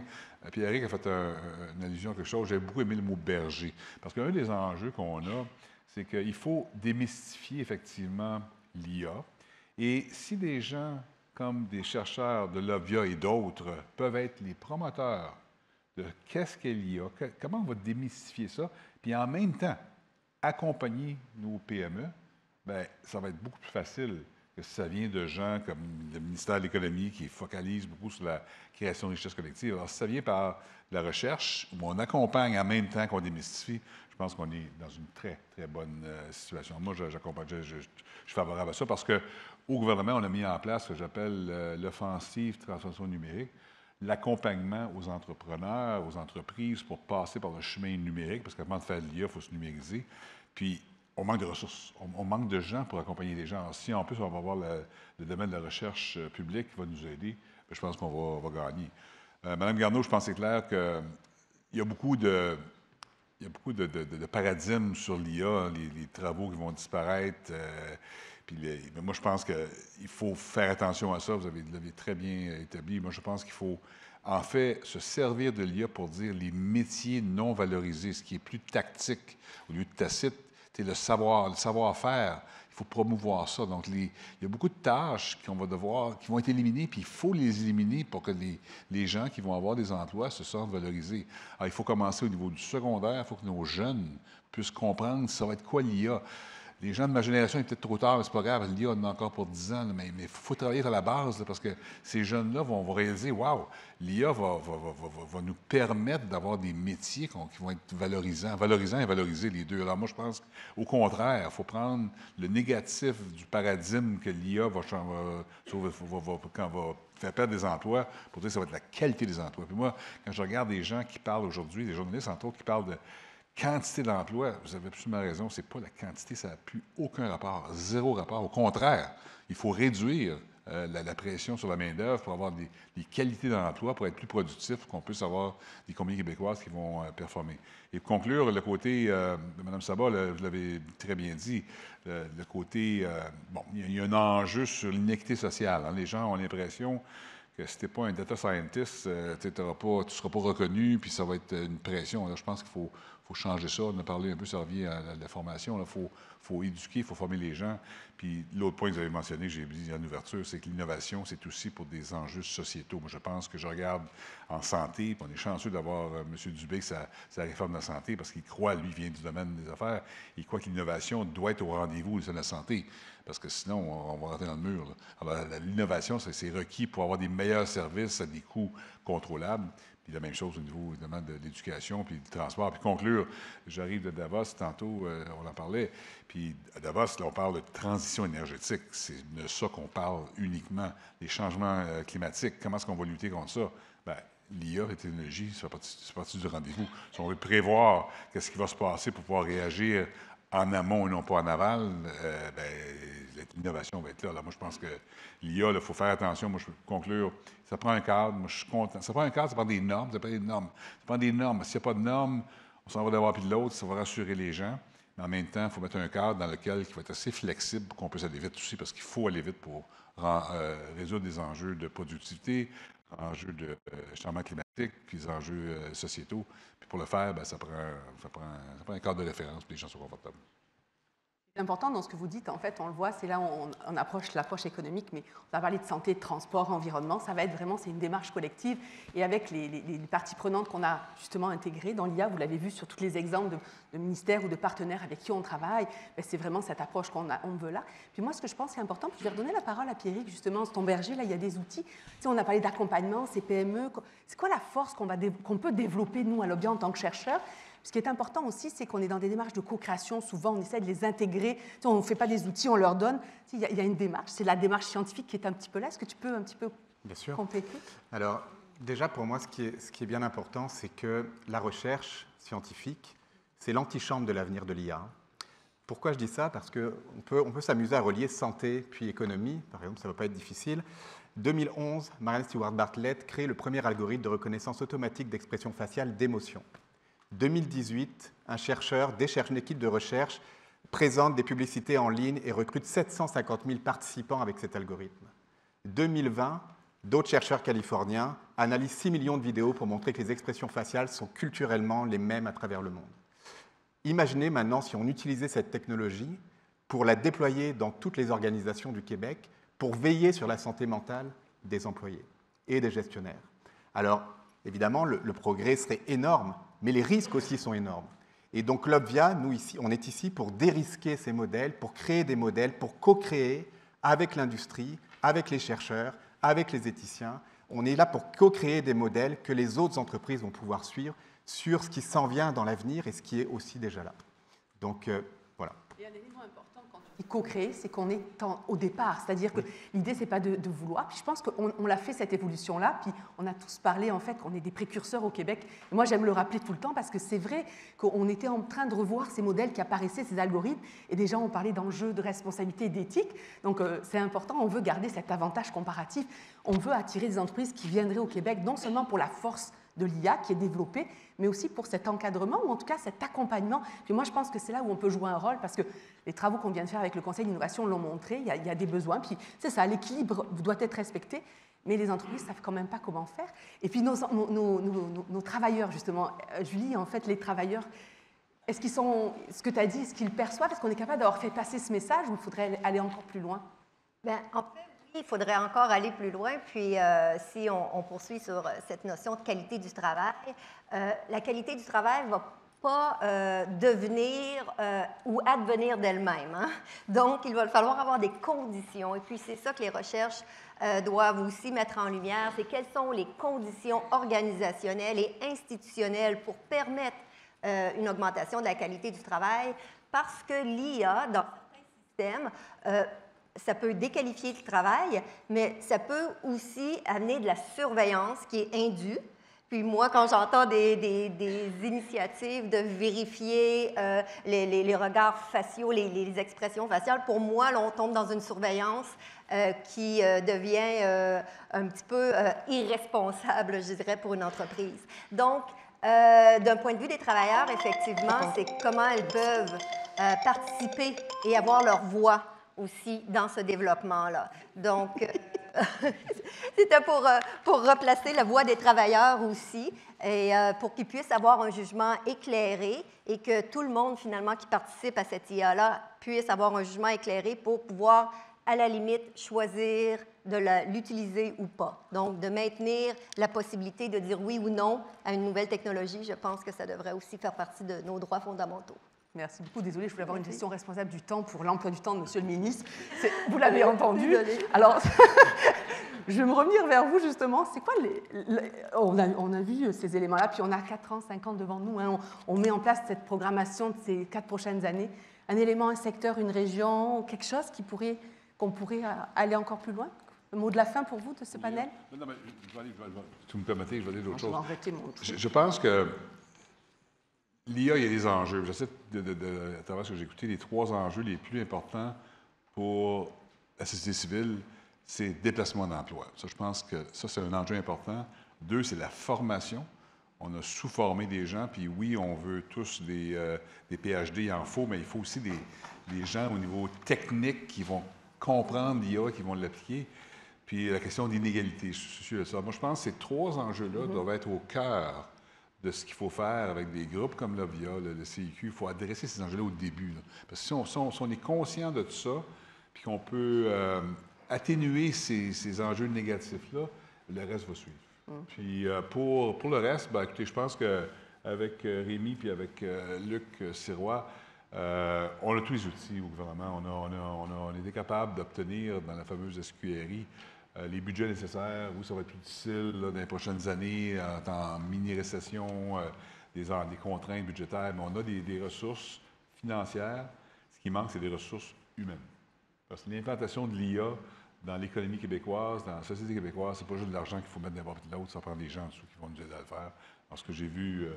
Pierre-Éric a fait une allusion à quelque chose. J'ai beaucoup aimé le mot « berger ». Parce qu'un des enjeux qu'on a, c'est qu'il faut démystifier effectivement l'IA. Et si des gens comme des chercheurs de l'Obvia et d'autres peuvent être les promoteurs de qu'est-ce qu'est l'IA, comment on va démystifier ça, puis en même temps accompagner nos PME, bien, ça va être beaucoup plus facile que ça vient de gens comme le ministère de l'Économie qui focalise beaucoup sur la création de richesses collectives. Alors, si ça vient par la recherche, où on accompagne en même temps qu'on démystifie, je pense qu'on est dans une très, très bonne situation. Moi, j'accompagne, je suis favorable à ça parce qu'au gouvernement, on a mis en place ce que j'appelle l'offensive transformation numérique, l'accompagnement aux entrepreneurs, aux entreprises pour passer par le chemin numérique, parce qu'avant de faire de l'IA, il faut se numériser. Puis, on manque de ressources, on manque de gens pour accompagner les gens. Alors, si en plus, on va avoir le domaine de la recherche publique qui va nous aider, bien, je pense qu'on va gagner. Madame Garneau, je pense que c'est clair qu'il y a beaucoup de paradigmes sur l'IA, les travaux qui vont disparaître. Mais moi, je pense qu'il faut faire attention à ça. Vous l'avez très bien établi. Moi, je pense qu'il faut, en fait, se servir de l'IA pour dire les métiers non valorisés, ce qui est plus tactique au lieu de tacite. C'est le savoir-faire. Il faut promouvoir ça. Donc, il y a beaucoup de tâches qui vont être éliminées, puis il faut les éliminer pour que les gens qui vont avoir des emplois se sentent valorisés. Alors, il faut commencer au niveau du secondaire. Il faut que nos jeunes puissent comprendre ça va être quoi l'IA. Les gens de ma génération, il est peut-être trop tard, mais c'est pas grave, l'IA, on en a encore pour 10 ans, mais il faut travailler à la base, parce que ces jeunes-là vont réaliser, wow, l'IA va nous permettre d'avoir des métiers qui vont être valorisants et valorisés, les deux. Alors moi, je pense qu'au contraire, il faut prendre le négatif du paradigme que l'IA va faire perdre des emplois, pour dire que ça va être la qualité des emplois. Puis moi, quand je regarde des gens qui parlent aujourd'hui, des journalistes, entre autres, qui parlent de quantité d'emplois, vous avez absolument raison, c'est pas la quantité, ça n'a plus aucun rapport, zéro rapport. Au contraire, il faut réduire la pression sur la main-d'œuvre pour avoir des qualités d'emploi, pour être plus productif, pour qu'on puisse avoir des compagnies québécoises qui vont performer. Et pour conclure, le côté, Mme Sabat, vous l'avez très bien dit, le côté, il y a un enjeu sur l'inéquité sociale. Hein. Les gens ont l'impression que si tu n'es pas un data scientist, tu ne seras pas reconnu, puis ça va être une pression. Là, je pense qu'il faut changer ça. On a parlé un peu, ça revient à la formation. Il faut éduquer, il faut former les gens. Puis l'autre point que vous avez mentionné, j'ai dit en ouverture, c'est que l'innovation, c'est aussi pour des enjeux sociétaux. Moi, je pense que je regarde en santé, puis on est chanceux d'avoir M. Dubé, sa réforme de la santé, parce qu'il croit, lui, vient du domaine des affaires, il croit que l'innovation doit être au rendez-vous de la santé, parce que sinon, on va rentrer dans le mur. Là. Alors, l'innovation, c'est requis pour avoir des meilleurs services à des coûts contrôlables. Puis la même chose au niveau, évidemment, de l'éducation puis du transport. Puis conclure, j'arrive de Davos, tantôt, on en parlait. Puis à Davos, là, on parle de transition énergétique. C'est de ça qu'on parle uniquement. Les changements climatiques, comment est-ce qu'on va lutter contre ça? Bien, l'IA, la technologie, ça fait partie du rendez-vous. Si on veut prévoir qu'est-ce qui va se passer pour pouvoir réagir en amont et non pas en aval, l'innovation va être là. Alors moi, je pense que l'IA, il faut faire attention. Moi, je peux conclure, ça prend un cadre. Moi, je suis content. Ça prend un cadre, ça prend des normes. Ça prend des normes. S'il n'y a pas de normes, on s'en va d'avoir puis de l'autre, ça va rassurer les gens. Mais en même temps, il faut mettre un cadre dans lequel qui va être assez flexible pour qu'on puisse aller vite aussi, parce qu'il faut aller vite pour résoudre des enjeux de productivité, enjeux de changement climatique, puis des enjeux sociétaux. Puis pour le faire, ça prend un cadre de référence pour que les gens soient confortables. C'est important dans ce que vous dites, en fait, on le voit, c'est là où on approche l'approche économique, mais on va parler de santé, de transport, environnement, ça va être vraiment, c'est une démarche collective, et avec les parties prenantes qu'on a justement intégrées dans l'IA, vous l'avez vu sur tous les exemples de ministères ou de partenaires avec qui on travaille, c'est vraiment cette approche qu'on veut là. Puis moi, ce que je pense qui est important, puis je vais redonner la parole à Pierrick, justement, sur ton berger, là, il y a des outils, tu sais, on a parlé d'accompagnement, ces PME, c'est quoi la force qu'on peut développer, nous, à l'Obia, en tant que chercheurs? Ce qui est important aussi, c'est qu'on est dans des démarches de co-création. Souvent, on essaie de les intégrer. On ne fait pas des outils, on leur donne. Il y a une démarche. C'est la démarche scientifique qui est un petit peu là. Est-ce que tu peux un petit peu compléter? Alors, déjà, pour moi, ce qui est bien important, c'est que la recherche scientifique, c'est l'antichambre de l'avenir de l'IA. Pourquoi je dis ça? Parce qu'on peut s'amuser à relier santé puis économie. Par exemple, ça ne va pas être difficile. 2011, Marianne Stewart Bartlett crée le premier algorithme de reconnaissance automatique d'expression faciale d'émotion. 2018, une équipe de recherche présente des publicités en ligne et recrute 750 000 participants avec cet algorithme. 2020, d'autres chercheurs californiens analysent 6 millions de vidéos pour montrer que les expressions faciales sont culturellement les mêmes à travers le monde. Imaginez maintenant si on utilisait cette technologie pour la déployer dans toutes les organisations du Québec pour veiller sur la santé mentale des employés et des gestionnaires. Alors, évidemment, le progrès serait énorme, mais les risques aussi sont énormes. Et donc l'Obvia, nous ici, on est ici pour dérisquer ces modèles, pour créer des modèles, pour co-créer avec l'industrie, avec les chercheurs, avec les éthiciens. On est là pour co-créer des modèles que les autres entreprises vont pouvoir suivre sur ce qui s'en vient dans l'avenir et ce qui est aussi déjà là. Donc, voilà. Et un élément important quand tu dis co-créer, c'est qu'on est au départ. C'est-à-dire que l'idée, ce n'est pas de vouloir. Puis je pense qu'on l'a fait, cette évolution-là. Puis on a tous parlé, en fait, qu'on est des précurseurs au Québec. Et moi, j'aime le rappeler tout le temps parce que c'est vrai qu'on était en train de revoir ces modèles qui apparaissaient, ces algorithmes. Et des gens ont parlé d'enjeux de responsabilité et d'éthique. Donc, c'est important. On veut garder cet avantage comparatif. On veut attirer des entreprises qui viendraient au Québec, non seulement pour la force de l'IA qui est développée, mais aussi pour cet encadrement, ou en tout cas cet accompagnement. Puis moi, je pense que c'est là où on peut jouer un rôle, parce que les travaux qu'on vient de faire avec le Conseil d'innovation l'ont montré, il y a des besoins, puis c'est ça, l'équilibre doit être respecté, mais les entreprises ne savent quand même pas comment faire. Et puis nos travailleurs, justement, Julie, en fait, les travailleurs, est-ce qu'ils sont, ce que tu as dit, est-ce qu'ils perçoivent, est-ce qu'on est capable d'avoir fait passer ce message, ou il faudrait aller encore plus loin? Bien, en fait, il faudrait encore aller plus loin, puis si on poursuit sur cette notion de qualité du travail, la qualité du travail ne va pas devenir ou advenir d'elle-même. Hein? Donc, il va falloir avoir des conditions, et puis c'est ça que les recherches doivent aussi mettre en lumière, c'est quelles sont les conditions organisationnelles et institutionnelles pour permettre une augmentation de la qualité du travail, parce que l'IA, dans certains systèmes, ça peut déqualifier le travail, mais ça peut aussi amener de la surveillance qui est indue. Puis moi, quand j'entends des initiatives de vérifier les regards faciaux, les expressions faciales, pour moi, là, on tombe dans une surveillance qui devient un petit peu irresponsable, je dirais, pour une entreprise. Donc, d'un point de vue des travailleurs, effectivement, c'est comment elles peuvent participer et avoir leur voix aussi dans ce développement-là. Donc, c'était pour replacer la voix des travailleurs aussi, et pour qu'ils puissent avoir un jugement éclairé et que tout le monde, finalement, qui participe à cette IA-là puisse avoir un jugement éclairé pour pouvoir, à la limite, choisir de l'utiliser ou pas. Donc, de maintenir la possibilité de dire oui ou non à une nouvelle technologie, je pense que ça devrait aussi faire partie de nos droits fondamentaux. Merci beaucoup. Désolée, je voulais avoir une gestion responsable du temps pour l'emploi du temps de Monsieur le ministre. Vous l'avez entendu. Alors, je vais me revenir vers vous, justement. C'est quoi on a vu ces éléments-là, puis on a 4 ans, 5 ans devant nous. Hein. On met en place cette programmation de ces 4 prochaines années. Un élément, un secteur, une région, quelque chose qu'on pourrait aller encore plus loin? Le mot de la fin pour vous de ce panel? Non, mais si vous me permettez, je vais aller d'autre chose. Je pense que l'IA, il y a des enjeux. J'essaie à travers ce que j'ai écouté, les 3 enjeux les plus importants pour la société civile, c'est déplacement d'emploi. Ça, je pense que ça, c'est un enjeu important. 2, c'est la formation. On a sous-formé des gens, puis oui, on veut tous des PhD, il en faut, mais il faut aussi des gens au niveau technique qui vont comprendre l'IA, qui vont l'appliquer. Puis la question d'inégalité, je suis sûr de ça. Moi, je pense que ces 3 enjeux-là doivent être au cœur de ce qu'il faut faire avec des groupes comme l'OVIA, le CIQ. Il faut adresser ces enjeux-là au début. Là. Parce que si on est conscient de tout ça, puis qu'on peut atténuer ces enjeux négatifs-là, le reste va suivre. Puis pour le reste, ben, écoutez, je pense qu'avec Rémi puis avec Luc Sirois, on a tous les outils au gouvernement. On était capable d'obtenir dans la fameuse SQRI les budgets nécessaires. Oui, ça va être plus difficile là, dans les prochaines années, en mini-récession, des contraintes budgétaires, mais on a des ressources financières. Ce qui manque, c'est des ressources humaines. Parce que l'implantation de l'IA dans l'économie québécoise, dans la société québécoise, c'est pas juste de l'argent qu'il faut mettre n'importe l'autre, ça prend des gens en dessous qui vont nous aider à le faire. Alors, ce que j'ai vu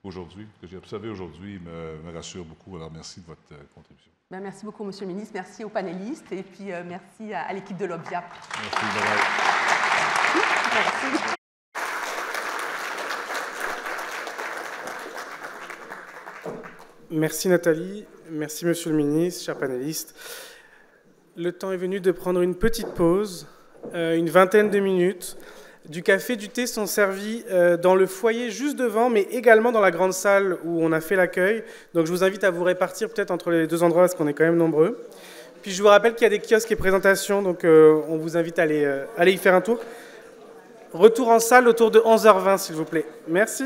aujourd'hui, ce que j'ai observé aujourd'hui me rassure beaucoup. Alors, merci de votre contribution. Bien, merci beaucoup, Monsieur le ministre. Merci aux panélistes et puis merci à l'équipe de l'OVIA. Merci, bye-bye. Merci. Merci Nathalie, merci Monsieur le ministre, chers panélistes. Le temps est venu de prendre une petite pause, une vingtaine de minutes. Du café, du thé sont servis dans le foyer juste devant, mais également dans la grande salle où on a fait l'accueil. Donc je vous invite à vous répartir peut-être entre les 2 endroits parce qu'on est quand même nombreux. Puis je vous rappelle qu'il y a des kiosques et présentations, donc on vous invite à aller y faire un tour. Retour en salle autour de 11h20, s'il vous plaît. Merci.